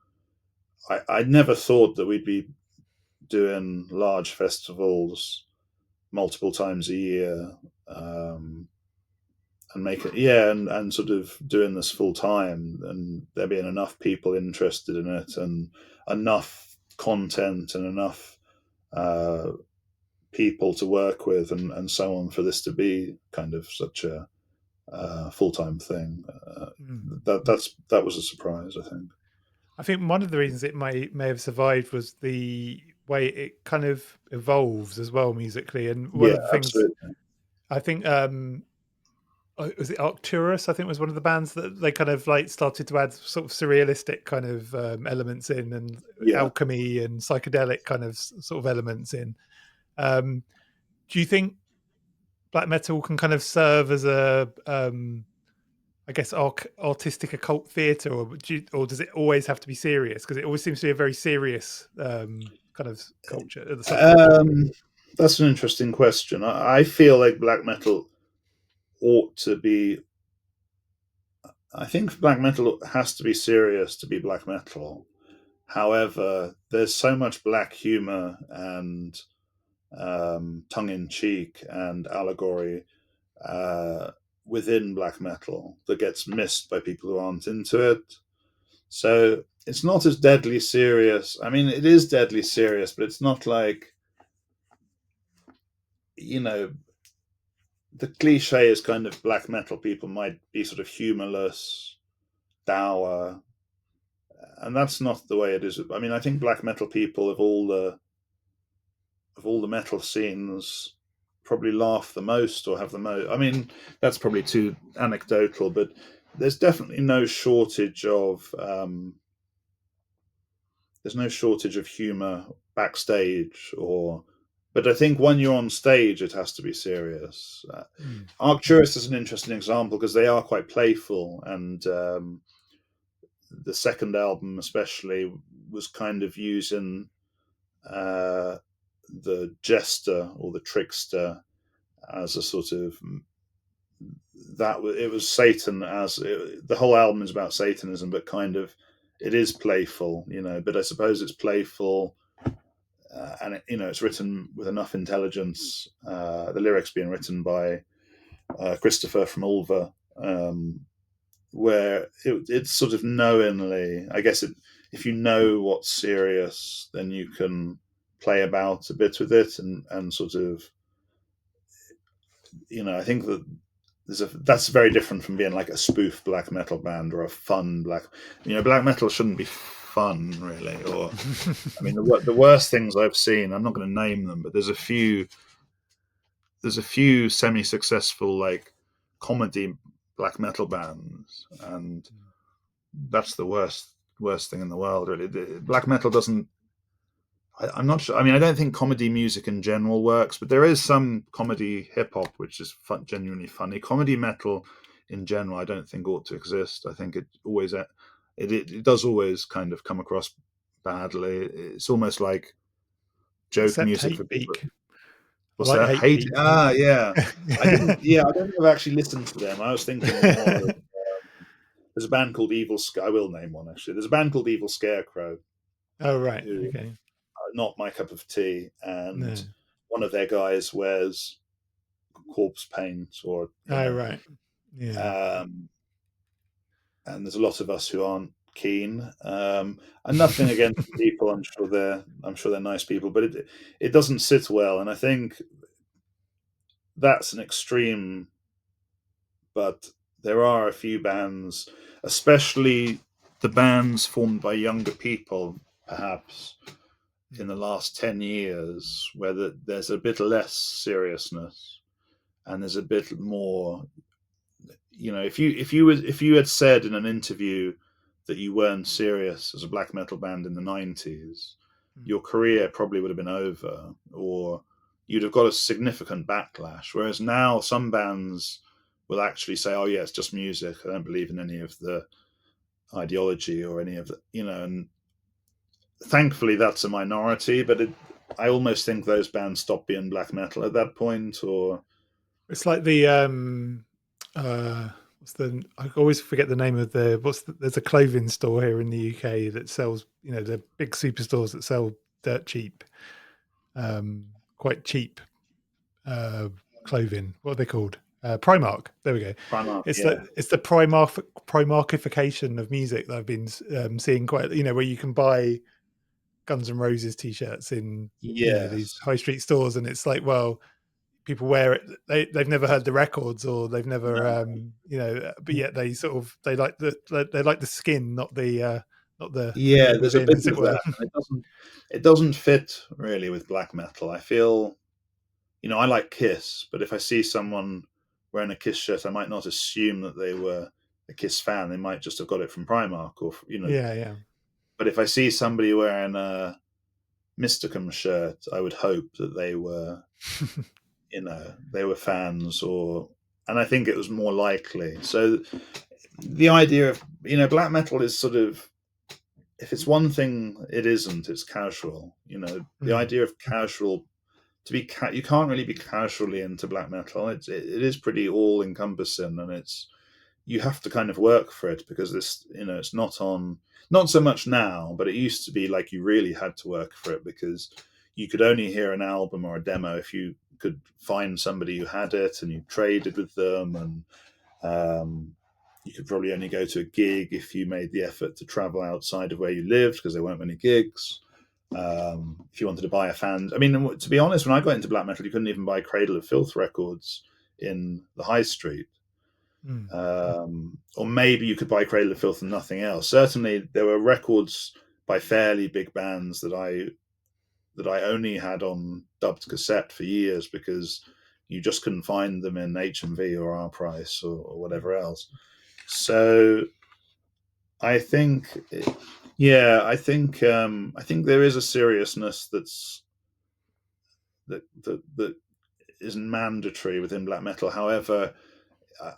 I never thought that we'd be doing large festivals multiple times a year, and make it, and sort of doing this full time, and there being enough people interested in it, and enough content, and enough uh, people to work with, and so on, for this to be kind of such a full-time thing. mm. That was a surprise, I think. I think one of the reasons it may have survived was the way it kind of evolves as well musically. And one Yeah, of the things absolutely. I think was it Arcturus? I think was one of the bands that they kind of like started to add sort of surrealistic kind of elements in, and Yeah. alchemy and psychedelic kind of sort of elements in. Um, do you think black metal can kind of serve as a I guess artistic occult theatre, or does it always have to be serious? Because it always seems to be a very serious kind of culture, the subculture. Um, that's an interesting question. I feel like black metal ought to be. I think black metal has to be serious to be black metal. However, there's so much black humor and tongue in cheek and allegory uh, within black metal that gets missed by people who aren't into it. So it's not as deadly serious. I mean, it is deadly serious, but it's not like, you know, the cliche is kind of black metal people might be sort of humorless, dour, and that's not the way it is. I mean, I think black metal people of all the metal scenes probably laugh the most, or have the most. I mean, that's probably too anecdotal, but there's definitely no shortage of there's no shortage of humor backstage, or but I think when you're on stage, it has to be serious. Mm. Arcturus is an interesting example because they are quite playful, and the second album especially was kind of using uh, the jester or the trickster as a sort of it was Satan the whole album is about Satanism, but kind of it is playful, But I suppose it's playful, and it's written with enough intelligence. The lyrics being written by Christopher from Ulver, where it's sort of knowingly, I guess if you know what's serious, then you can play about a bit with it and sort of, I think that that's very different from being like a spoof black metal band or a fun black metal shouldn't be fun really. Or I mean, the worst things I've seen, I'm not going to name them, but there's a few semi-successful like comedy black metal bands, and that's the worst thing in the world. Really, black metal doesn't. I'm not sure. I mean, I don't think comedy music in general works, but there is some comedy hip hop which is genuinely funny. Comedy metal in general, I don't think ought to exist. I think it does always kind of come across badly. It's almost like joke Except music for Hate people. Beak. I What's like that? Hate Hate? Beak. Ah, yeah. I didn't. Yeah, I don't think I've actually listened to them. I was thinking more. There's a band called Evil. I will name one actually. There's a band called Evil Scarecrow, Oh right, who okay. are not my cup of tea, and No. one of their guys wears corpse paint, or Oh right. Yeah. um, and there's a lot of us who aren't keen. And nothing against the people. I'm sure they're nice people, but it doesn't sit well, and I think that's an extreme. But there are a few bands, especially the bands formed by younger people, perhaps in the last 10 years, where there's a bit less seriousness and there's a bit more. If you had said in an interview that you weren't serious as a black metal band in the 90s, your career probably would have been over, or you'd have got a significant backlash. Whereas now some bands will actually say, oh yeah, it's just music, I don't believe in any of the ideology or any of the, and thankfully that's a minority, but I almost think those bands stop being black metal at that point. Or It's like the what's the I always forget the name of there's a clothing store here in the UK that sells, the big superstores that sell dirt cheap, quite cheap clothing. What are they called? Primark. There we go. Primark, It's yeah. the Primarkification of music that I've been seeing quite. Where you can buy Guns N' Roses t-shirts in these Yes. high street stores, and it's like, well, people wear it. They've never heard the records, or they've never, No. but yet they like the skin, not the Yeah, thing there's a within, bit as it of were. that, and it doesn't fit really with black metal. I feel, I like Kiss, but if I see someone wearing a Kiss shirt, I might not assume that they were a Kiss fan. They might just have got it from Primark, or Yeah, yeah. But if I see somebody wearing a Mysticum shirt, I would hope that they were fans, and I think it was more likely. So the idea of black metal is sort of, if it's one thing, it isn't. It's casual. The Mm, idea of casual, you can't really be casually into black metal. It is pretty all encompassing, and you have to kind of work for it, because it's not so much now, but it used to be like you really had to work for it, because you could only hear an album or a demo if you could find somebody who had it and you traded with them, and you could probably only go to a gig if you made the effort to travel outside of where you lived, because there weren't many gigs. If you wanted to buy a fan, I mean, to be honest, when I got into black metal, you couldn't even buy Cradle of Filth records in the high street. mm, Or maybe you could buy Cradle of Filth and nothing else. Certainly, there were records by fairly big bands that I only had on dubbed cassette for years, because you just couldn't find them in HMV or R Price or whatever else. So I think Yeah, I think there is a seriousness that isn't mandatory within black metal. However,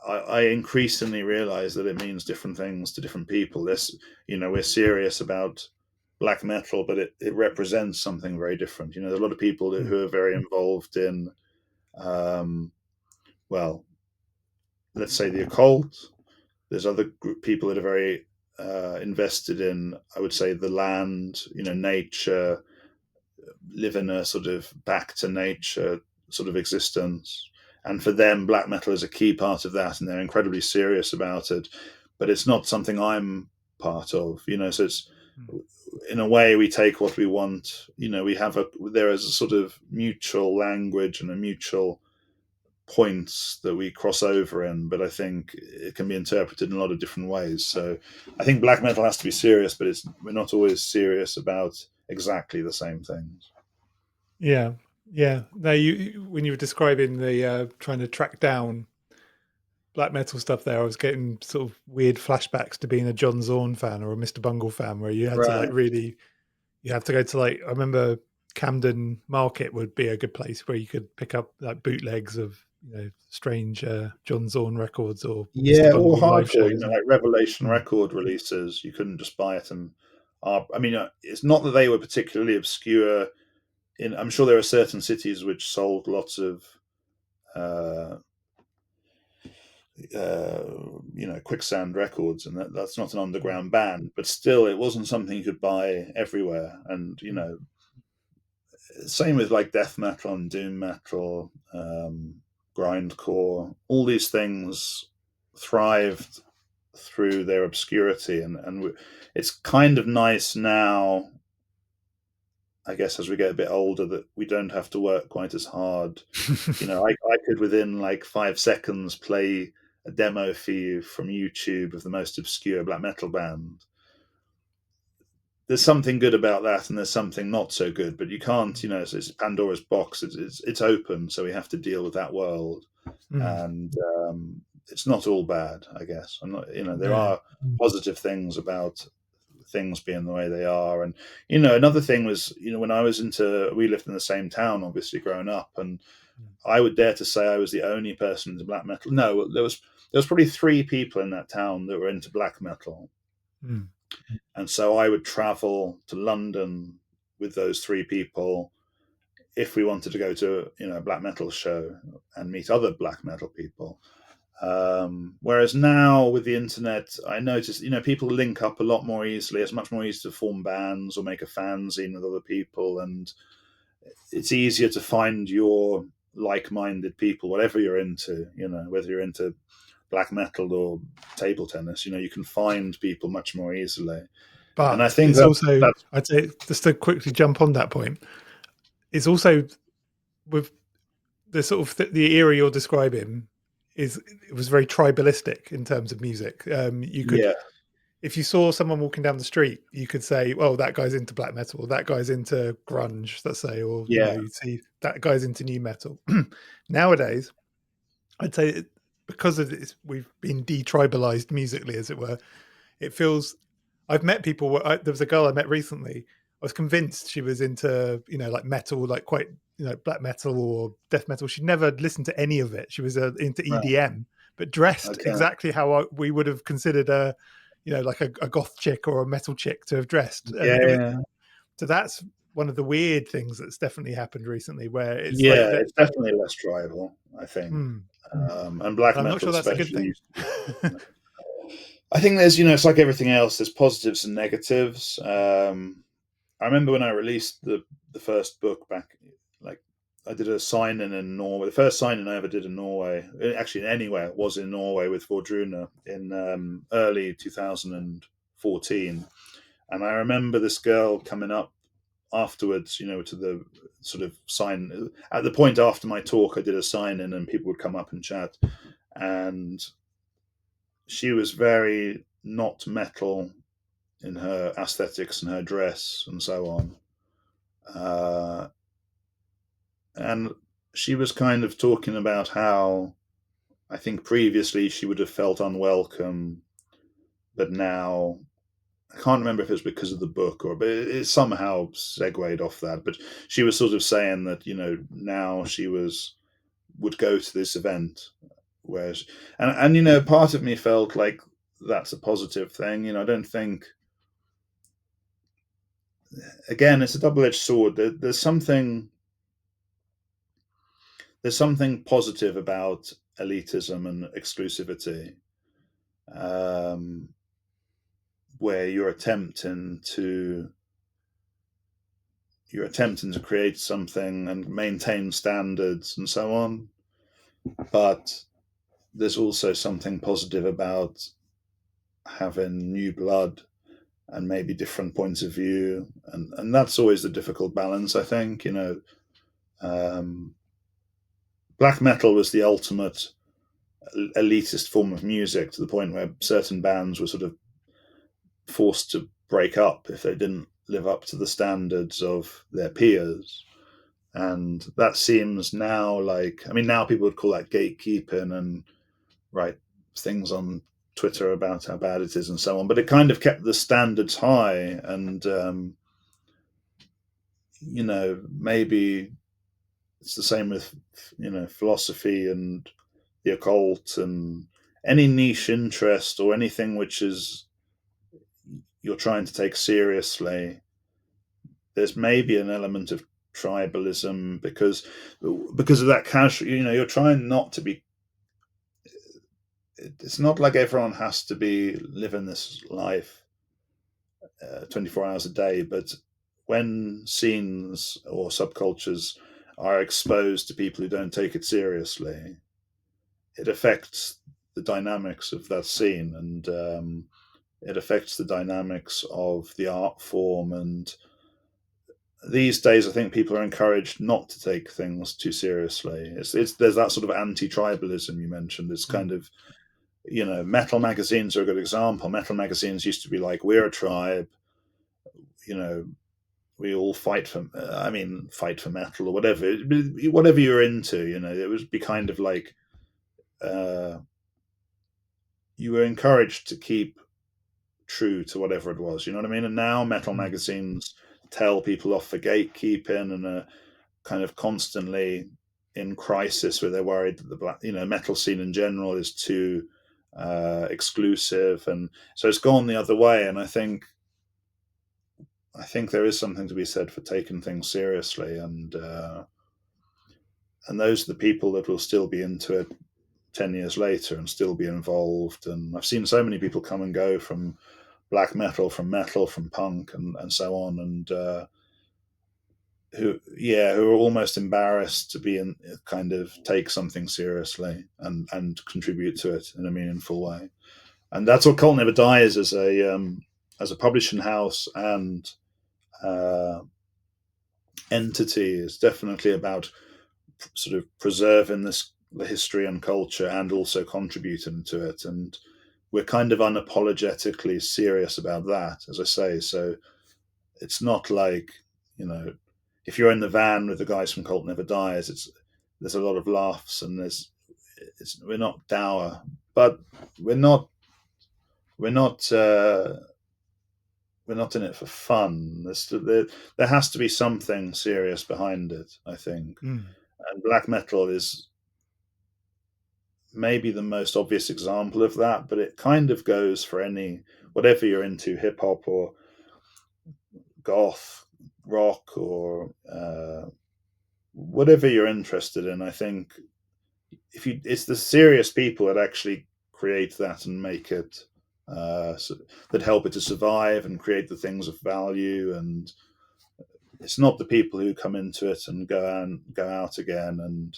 I increasingly realize that it means different things to different people. We're serious about black metal, but it represents something very different. There's a lot of people Mm, who are very involved in, um, well, let's say the occult. There's other people that are very invested in, I would say, the land, nature, live in a sort of back to nature sort of existence. And for them, black metal is a key part of that, and they're incredibly serious about it. But it's not something I'm part of, So it's, mm. in a way, we take what we want. There is a sort of mutual language and a mutual points that we cross over in, but I think it can be interpreted in a lot of different ways. So I think black metal has to be serious, but we're not always serious about exactly the same things. Yeah, yeah. No, when you were describing the trying to track down black metal stuff there, I was getting sort of weird flashbacks to being a John Zorn fan or a Mr. Bungle fan, where you had to like Right. really, you have to go to like, I remember Camden Market would be a good place where you could pick up like bootlegs of strange John Zorn records or Mr. Yeah, or Bungle live hardcore, shows. like Revelation Mm, record releases. You couldn't just buy it and. I mean, it's not that they were particularly obscure. I'm sure there are certain cities which sold lots of uh, uh, quicksand records, and that's not an mm, underground band, but still, it wasn't something you could buy everywhere. And mm, same with like death metal and doom metal, grindcore. All these things thrived through their obscurity, and it's kind of nice now, I guess, as we get a bit older, that we don't have to work quite as hard. I could within like 5 seconds play a demo for you from YouTube of the most obscure black metal band. There's something good about that, and there's something not so good. But you can't, it's Pandora's box. It's open, so we have to deal with that world, mm. and it's not all bad. I guess I'm not. There No. are positive things about things being the way they are, and another thing was, when we lived in the same town, obviously growing up, and Mm, I would dare to say I was the only person into black metal. No, there was probably three people in that town that were into black metal, mm, and so I would travel to London with those three people if we wanted to go to a black metal show and meet other black metal people. Whereas now with the internet, I notice people link up a lot more easily. It's much more easy to form bands or make a fanzine with other people, and it's easier to find your like-minded people, whatever you're into. Whether you're into black metal or table tennis, you can find people much more easily. And I but think it's also, that's I'd say, just to quickly jump on that point, it's also with the sort of the era you're describing it was very tribalistic in terms of music. You could, yeah, if you saw someone walking down the street, you could say, "Well, that guy's into black metal, or that guy's into grunge," let's say, or yeah, you'd see that guy's into new metal. Nowadays, I'd say because of this, we've been de-tribalized musically, as it were. It feels, I've met people there was a girl I met recently. I was convinced she was into, like metal, like quite, black metal or death metal. She'd never listened to any of it. She was into right, EDM, but dressed okay, exactly how we would have considered like a goth chick or a metal chick to have dressed. And yeah, so that's one of the weird things that's definitely happened recently, where it's like yeah. that. It's definitely less tribal, I think, Hmm, and black but I'm not metal sure that's a good especially thing. used to be. I think there's, it's like everything else. There's positives and negatives. I remember when I released the first book back, like I did a signing in Norway. The first signing I ever did in Norway, actually anywhere, was in Norway with Vordruna in early 2014. And I remember this girl coming up afterwards, to the sort of sign. At the point after my talk, I did a sign in, and people would come up and chat. And she was very not metal in her aesthetics and her dress and so on. Uh, and she was kind of talking about how I think previously she would have felt unwelcome, but now I can't remember if it was because of the book but it somehow segued off that. But she was sort of saying that now she would go to this event, whereas and part of me felt like that's a positive thing. I don't think, again, it's a double-edged sword. There's something positive about elitism and exclusivity, um, where you're attempting to create something and maintain standards and so on. But there's also something positive about having new blood and maybe different points of view, and that's always the difficult balance, I think. Um, Black metal was the ultimate elitist form of music, to the point where certain bands were sort of forced to break up if they didn't live up to the standards of their peers. And that seems now like, I mean, now people would call that gatekeeping and write things on Twitter about how bad it is and so on. But it kind of kept the standards high, and maybe it's the same with philosophy and the occult and any niche interest or anything which is you're trying to take seriously. There's maybe an element of tribalism because of that casual. You're trying not to be. It's not like everyone has to be living this life 24 hours a day, but when scenes or subcultures are exposed to people who don't take it seriously, it affects the dynamics of that scene, and it affects the dynamics of the art form. And these days, I think people are encouraged not to take things too seriously. There's that sort of anti-tribalism you mentioned. It's kind of, metal magazines are a good example. Metal magazines used to be like, we're a tribe, you know, we all fight for, fight for metal or whatever you're into. It would be kind of like uh, you were encouraged to keep true to whatever it was. You know what I mean? And now metal magazines tell people off for gatekeeping and are kind of constantly in crisis, where they're worried that the metal scene in general is too exclusive, and so it's gone the other way. And I think there is something to be said for taking things seriously, and those are the people that will still be into it 10 years later and still be involved. And I've seen so many people come and go from black metal, from punk, and so on, and who are almost embarrassed to be in, kind of take something seriously and contribute to it in a meaningful way. And that's what Cult Never Dies as a publishing house and uh, entity is definitely about sort of preserving the history and culture and also contributing to it. And we're kind of unapologetically serious about that, as I say. So it's not like, if you're in the van with the guys from Cult Never Dies, there's a lot of laughs and we're not dour, but we're not we're not uh, we're not in it for fun. There has to be something serious behind it, I think. Mm. And black metal is maybe the most obvious example of that, but it kind of goes for whatever you're into, hip hop or goth rock or whatever you're interested in. I think it's the serious people that actually create that and make it that help it to survive and create the things of value. And it's not the people who come into it and go out again. And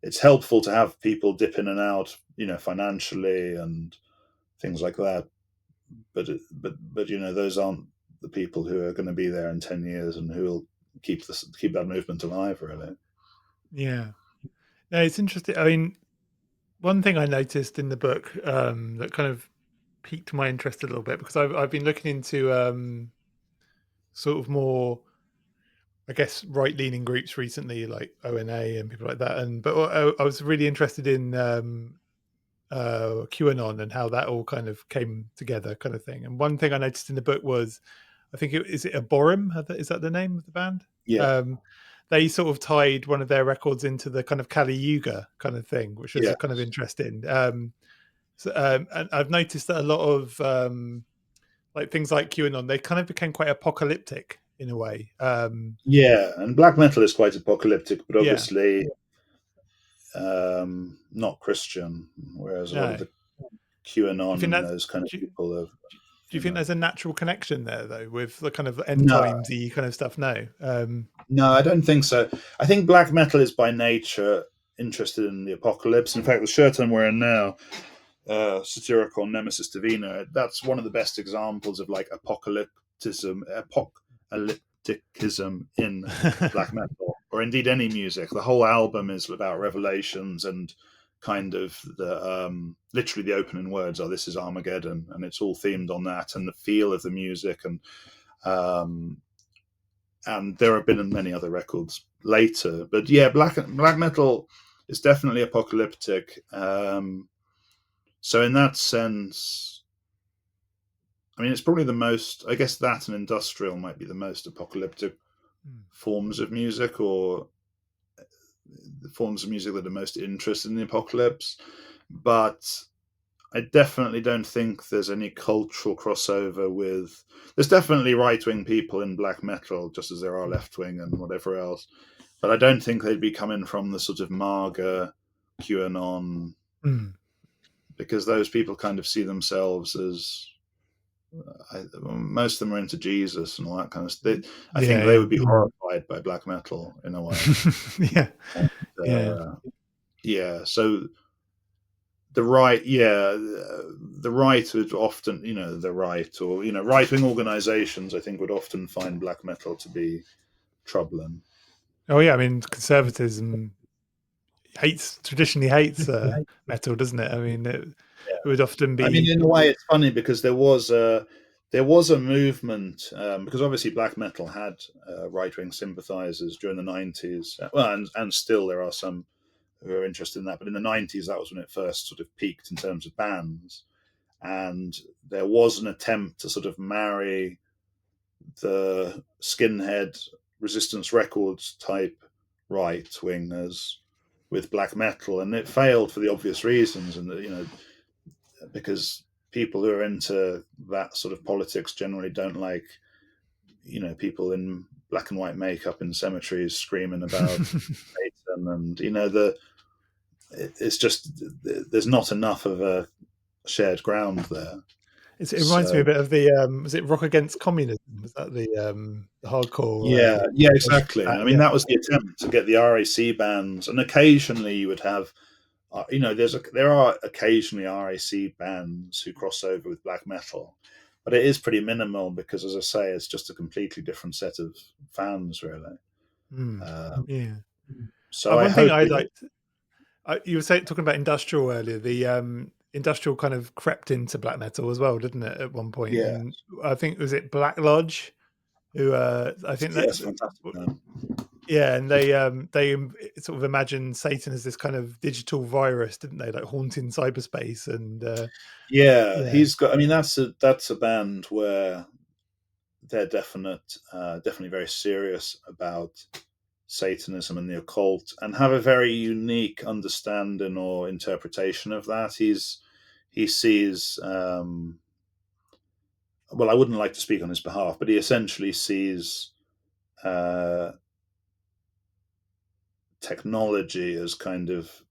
it's helpful to have people dip in and out, financially and things like that. But those aren't the people who are going to be there in 10 years and who will keep that movement alive, really. Yeah. No, it's interesting. I mean, one thing I noticed in the book that kind of piqued my interest a little bit, because I've been looking into sort of more, I guess, right leaning groups recently, like ONA and people like that. And but I was really interested in QAnon and how that all kind of came together, kind of thing. And one thing I noticed in the book was, I think is it Aborim? Is that the name of the band? Yeah, They sort of tied one of their records into the kind of Kali Yuga kind of thing, which was yeah, kind of interesting. And I've noticed that a lot of like things like QAnon, they kind of became quite apocalyptic in a way. yeah. And black metal is quite apocalyptic, but Yeah, obviously not Christian. Whereas a lot of no. the Do you QAnon think and that? those kind of Do you, people have, do you you think know. there's a natural connection there though with the kind of end No, timesy kind of stuff? No. no, I don't think so. I think black metal is by nature interested in the apocalypse. In fact, the shirt I'm wearing now, satirical Nemesis Divina, that's one of the best examples of like apocalypticism in black metal, or indeed any music. The whole album is about revelations and kind of the literally the opening words are "This is Armageddon," and it's all themed on that and the feel of the music um, and there have been many other records later. But yeah, black metal is definitely apocalyptic. So in that sense, I mean, it's probably the most. I guess that and industrial might be the most apocalyptic forms of music, or the forms of music that are most interested in the apocalypse. But I definitely don't think there's any cultural crossover with. There's definitely right wing people in black metal, just as there are left wing and whatever else. But I don't think they'd be coming from the sort of MAGA, QAnon, Mm. because those people kind of see themselves as most of them are into Jesus and all that kind of stuff. I think Yeah, they yeah. would be horrified by black metal in a way. Yeah, And, yeah. yeah, so the right, yeah, the right would often, the right or right wing organisations, I think, would often find black metal to be troubling. Oh yeah, I mean conservatism traditionally hates metal, doesn't it? I mean it would often I mean, be in a way, it's funny because there was a movement because obviously black metal had right wing sympathisers during the 90s. Well, and still there are some who are interested in that. But in the 90s, that was when it first sort of peaked in terms of bands, and there was an attempt to sort of marry the skinhead resistance records type right wingers with black metal, and it failed for the obvious reasons, and because people who are into that sort of politics generally don't like people in black and white makeup in cemeteries screaming about Satan, and it's just there's not enough of a shared ground there. it reminds me a So bit of the was it Rock Against Communism? Was that the hardcore yeah, yeah, version exactly. of I that? mean, Yeah. that was the attempt to get the RAC bands, and occasionally you would have, there are occasionally RAC bands who cross over with black metal, but it is pretty minimal because, as I say, it's just a completely different set of fans, really. Mm. Um, Yeah. so I One thing hope, I'd like you were talking about industrial earlier. The industrial kind of crept into black metal as well, didn't it? At one point, yeah, and I think was it Black Lodge, who I think that yes, fantastic, man. yeah, and they sort of imagined Satan as this kind of digital virus, didn't they? Like haunting cyberspace, and Yeah, yeah, he's got. I mean, that's a band where they're definitely very serious about Satanism and the occult, and have a very unique understanding or interpretation of that. He sees, well, I wouldn't like to speak on his behalf, but he essentially sees uh, technology as kind of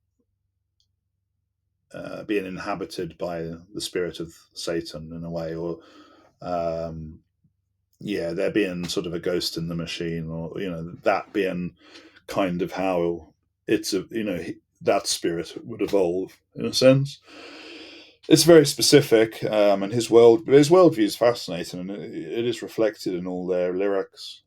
being inhabited by the spirit of Satan in a way, or um, yeah, there being sort of a ghost in the machine, or that being kind of how that spirit would evolve in a sense. It's very specific, and his worldview is fascinating, and it is reflected in all their lyrics.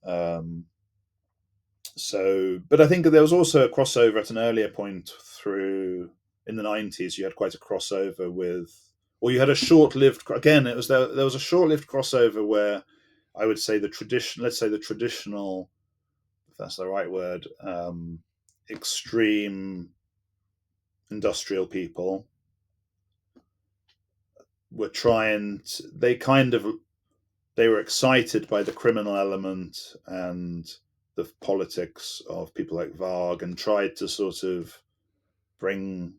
But I think there was also a crossover at an earlier point through in the 90s. You had quite a crossover with, or you had a short-lived. Again, it was there was a short-lived crossover where I would say let's say the traditional, if that's the right word, extreme industrial people were trying to, they were excited by the criminal element and the politics of people like Varg, and tried to sort of bring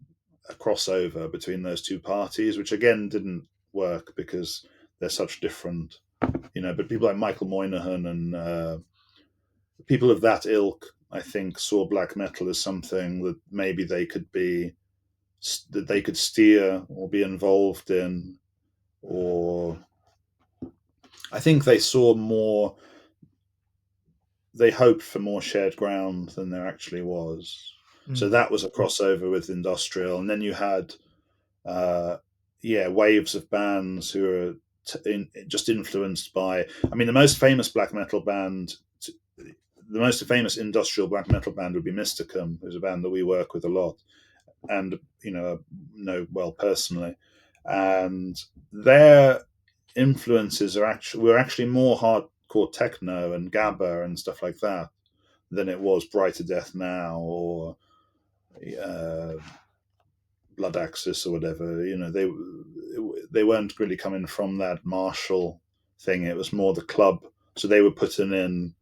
a crossover between those two parties, which again didn't work because they're such different, but people like Michael Moynihan and people of that ilk, I think, saw black metal as something that maybe they could steer or be involved in, or I think they saw more, they hoped for more shared ground than there actually was. So Mm. that was a crossover with industrial, and then you had, uh, waves of bands who are just influenced by. I mean, the most famous black metal band, the most famous industrial black metal band would be Mysticum, who's a band that we work with a lot, and know well personally, and their influences were actually more hardcore techno and gabba and stuff like that than it was Brighter Death Now or uh, Blood Axis or whatever. They weren't really coming from that martial thing. It was more the club. So they were putting in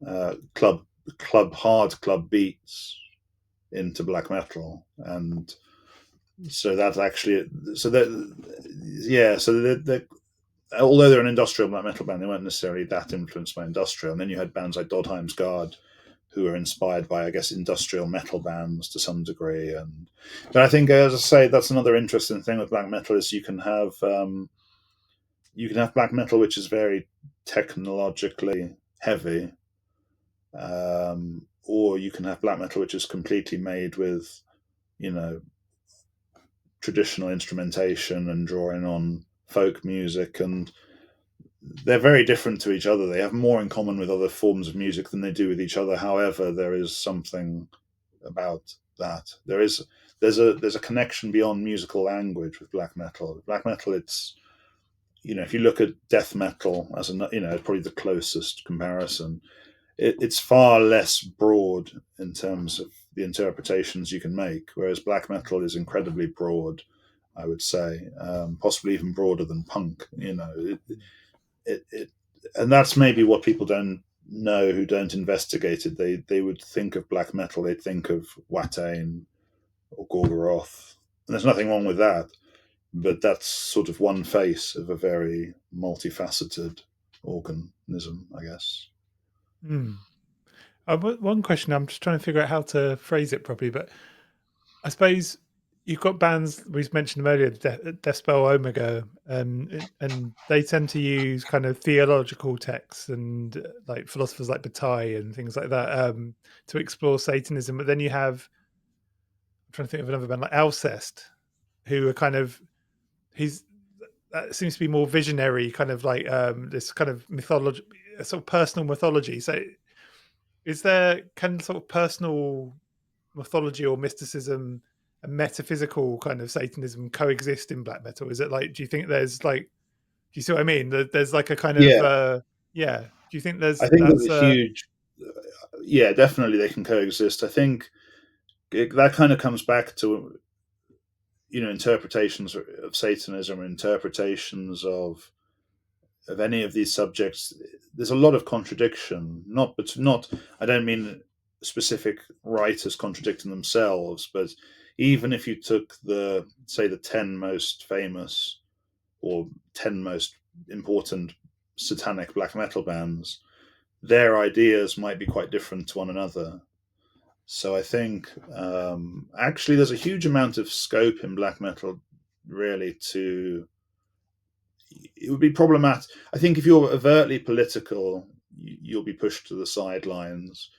hard club beats into black metal, and so that's actually so that yeah. So that although they're an industrial black metal band, they weren't necessarily that influenced by industrial. And then you had bands like Dodheim's Guard, who were inspired by, I guess, industrial metal bands to some degree. But I think, as I say, that's another interesting thing with black metal is you can have black metal which is very technologically heavy, or you can have black metal which is completely made with, you know, traditional instrumentation and drawing on folk music, and they're very different to each other. They have more in common with other forms of music than they do with each other. However, there is something about that. There's a connection beyond musical language with black metal. Black metal, it's, if you look at death metal as probably the closest comparison, it's far less broad in terms of the interpretations you can make, whereas black metal is incredibly broad, I would say, possibly even broader than punk. It and that's maybe what people don't know who don't investigate it. They would think of black metal, they'd think of Watain or Gorgoroth, and there's nothing wrong with that, but that's sort of one face of a very multifaceted organism, I guess. Mm. One question, I'm just trying to figure out how to phrase it properly, but I suppose you've got bands, we've mentioned them earlier, Deathspell, Omega, and they tend to use kind of theological texts and like philosophers like Bataille and things like that, to explore Satanism. But then you have, I'm trying to think of another band like Alcest, who are kind of, he's that seems to be more visionary, kind of like this kind of mythology, sort of personal mythology. So is there, can sort of personal mythology or mysticism and metaphysical kind of Satanism coexist in black metal? Is it like, do you think there's like, do you see what I mean? There's like a kind of, Yeah, yeah. Do you think I there's, think there's that's, a huge, yeah, definitely they can coexist. I think that kind of comes back to, interpretations of Satanism, or interpretations of any of these subjects. There's a lot of contradiction. Not. I don't mean specific writers contradicting themselves, but even if you took the 10 most famous or 10 most important satanic black metal bands, their ideas might be quite different to one another. So I think, actually there's a huge amount of scope in black metal, really, to it would be problematic. I think if you're overtly political, you'll be pushed to the sidelines.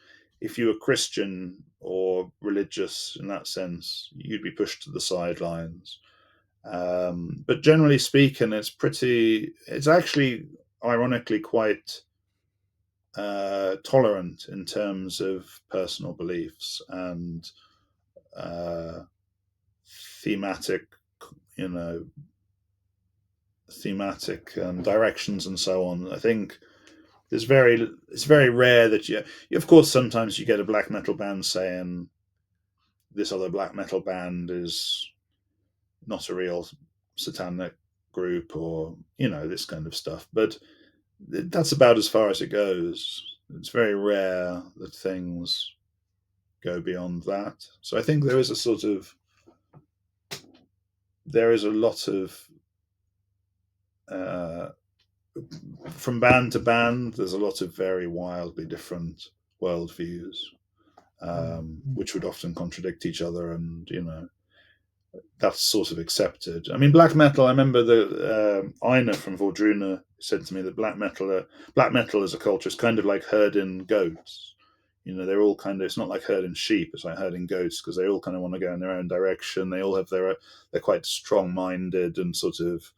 If you were Christian or religious in that sense, you'd be pushed to the sidelines. But generally speaking, it's actually ironically quite tolerant in terms of personal beliefs and uh, thematic, you know, directions and so on. I think it's very rare that of course sometimes you get a black metal band saying this other black metal band is not a real satanic group, or this kind of stuff. But that's about as far as it goes. It's very rare that things go beyond that. So I think there is a lot of uh, from band to band. There's a lot of very wildly different worldviews, which would often contradict each other, and that's sort of accepted. I mean, black metal. I remember the Ina from Vordruna said to me that black metal as a culture is kind of like herding goats. They're all kind of. It's not like herding sheep. It's like herding goats, because they all kind of want to go in their own direction. They all have They're quite strong-minded and sort of.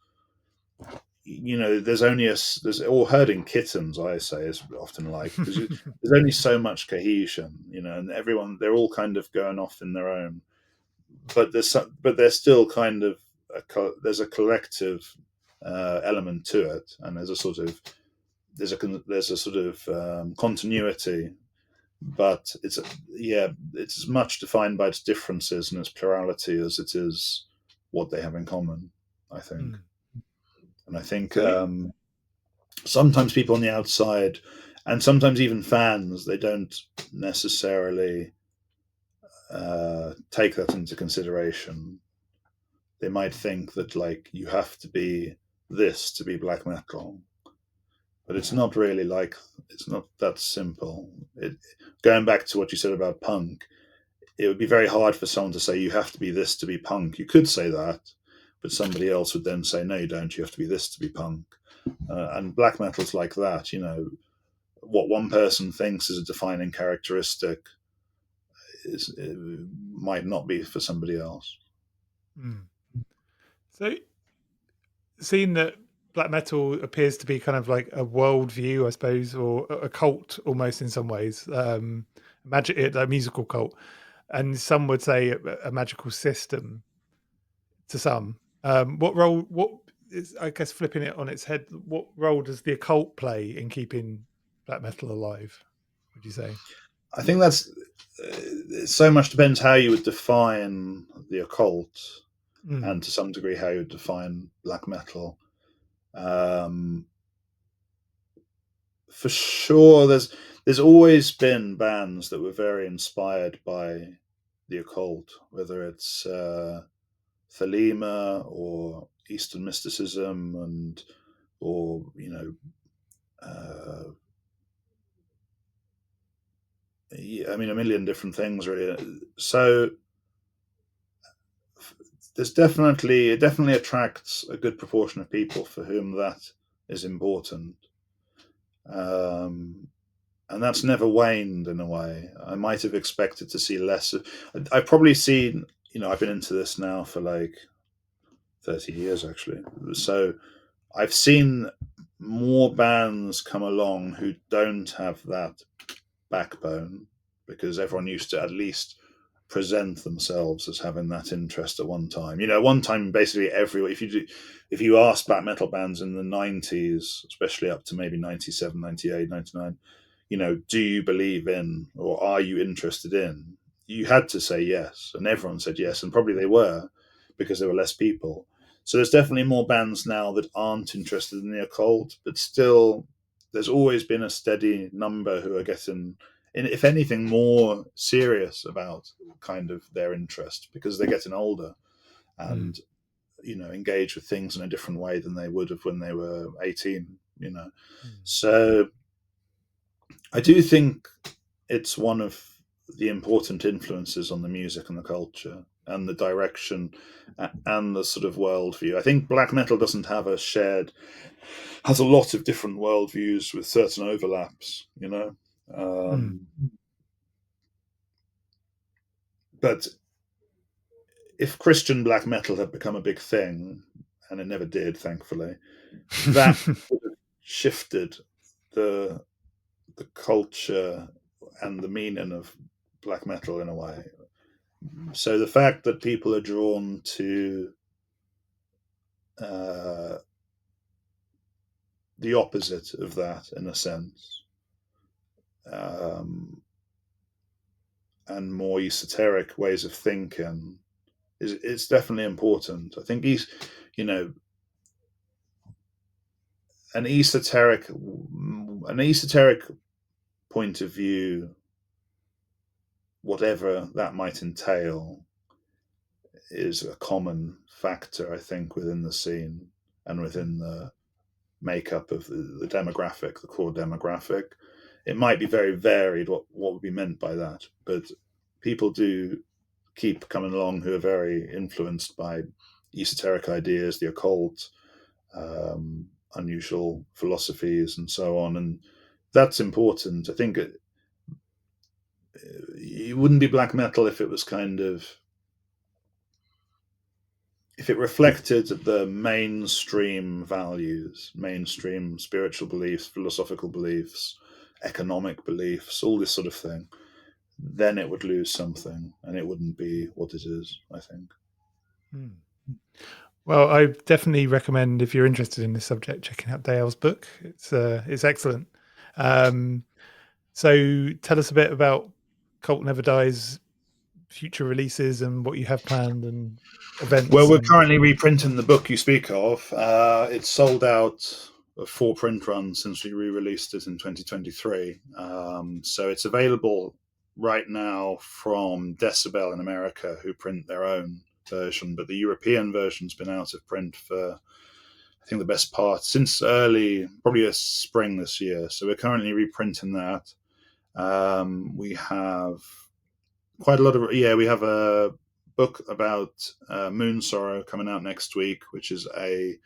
There's or herding kittens. I say is often like, because there's only so much cohesion. And they're all kind of going off in their own. But there's still kind of there's a collective element to it, and there's a sort of continuity, but it's as much defined by its differences and its plurality as it is what they have in common, I think. And I think sometimes people on the outside, and sometimes even fans, they don't necessarily take that into consideration. They might think that you have to be this to be black metal, but it's not really it's not that simple. Going back to what you said about punk, it would be very hard for someone to say you have to be this to be punk. You could say that, but somebody else would then say, no, you don't. You have to be this to be punk. And black metal's like that. What one person thinks is a defining characteristic might not be for somebody else. So, seeing that black metal appears to be kind of like a worldview, I suppose, or a cult almost in some ways, magic, a musical cult, and some would say a magical system to some. What role? What is, I guess, flipping it on its head? What role does the occult play in keeping black metal alive? Would you say? I think that's so much depends how you would define the occult, and to some degree how you would define black metal. For sure, there's always been bands that were very inspired by the occult, whether it's Thelema or Eastern mysticism, or I mean, a million different things really. So it definitely attracts a good proportion of people for whom that is important. And that's never waned in a way. I might have expected to see less. I've probably seen, I've been into this now for 30 years actually. So I've seen more bands come along who don't have that backbone, because everyone used to at least present themselves as having that interest at one time. At one time, basically everyone, if you ask black metal bands in the 90s, especially up to maybe 97, 98, 99, do you believe in, or are you interested in? You had to say yes, and everyone said yes, and probably they were, because there were less people. So there's definitely more bands now that aren't interested in the occult, but still, there's always been a steady number who are getting, if anything, more serious about kind of their interest, because they're getting older and engage with things in a different way than they would have when they were 18. So I do think it's one of the important influences on the music and the culture and the direction and the sort of worldview. I think black metal doesn't have has a lot of different worldviews with certain overlaps, But if Christian black metal had become a big thing, and it never did, thankfully, that would have shifted the culture and the meaning of black metal in a way. So the fact that people are drawn to the opposite of that, in a sense, and more esoteric ways of thinking, it's definitely important. I think an esoteric point of view, whatever that might entail, is a common factor, I think, within the scene and within the makeup of the demographic, the core demographic. It might be very varied what would be meant by that, but people do keep coming along who are very influenced by esoteric ideas, the occult, unusual philosophies, and so on. And that's important. I think it wouldn't be black metal if it was kind of, if it reflected the mainstream values, mainstream spiritual beliefs, philosophical beliefs, economic beliefs, all this sort of thing, then it would lose something and it wouldn't be what it is, I think. Well, I definitely recommend, if you're interested in this subject, checking out Dayal's book. It's excellent. So tell us a bit about Cult Never Dies future releases and what you have planned and events. Well, we're currently reprinting the book you speak of. It's sold out of 4 print runs since we re-released it in 2023. So it's available right now from Decibel in America, who print their own version, but the European version's been out of print for, I think, the best part since probably a spring this year. So we're currently reprinting that. We have quite a lot of, we have a book about Moon Sorrow coming out next week, which is a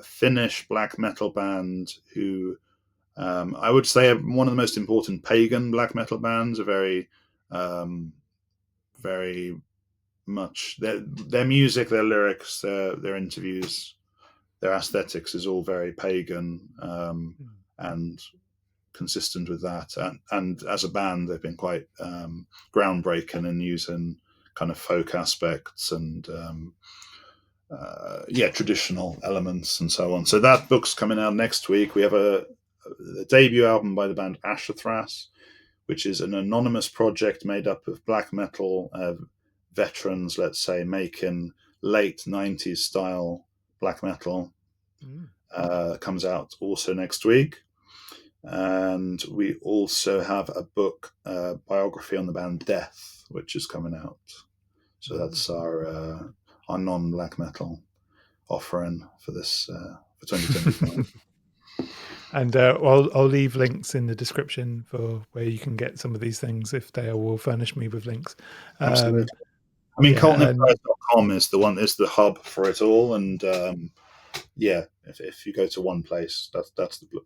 Finnish black metal band who, I would say, are one of the most important pagan black metal bands. Are very, very much their music, their lyrics, their interviews, their aesthetics is all very pagan and consistent with that. And as a band, they've been quite groundbreaking in using kind of folk aspects and traditional elements and so on. So that book's coming out next week. We have a debut album by the band Asherthras, which is an anonymous project made up of black metal veterans, let's say, making late 90s style black metal. Comes out also next week. And we also have a book, biography on the band Death, which is coming out. So that's our non-black metal offering for this for 2025. And I'll leave links in the description for where you can get some of these things, if they will furnish me with links. Absolutely. I mean, cultneverdies.com is the hub for it all, and if you go to one place, that's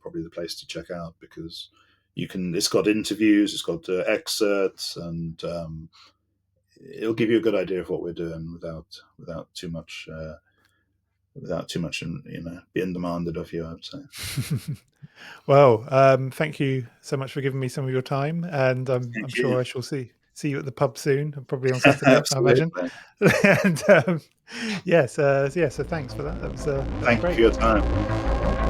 probably the place to check out, because it's got interviews, it's got excerpts, and it'll give you a good idea of what we're doing without too much being demanded of you, I'd say. Well, thank you so much for giving me some of your time, and I'm sure I shall see you at the pub soon, probably on Saturday, I imagine. And so thanks for that. That was thank great. you for your time.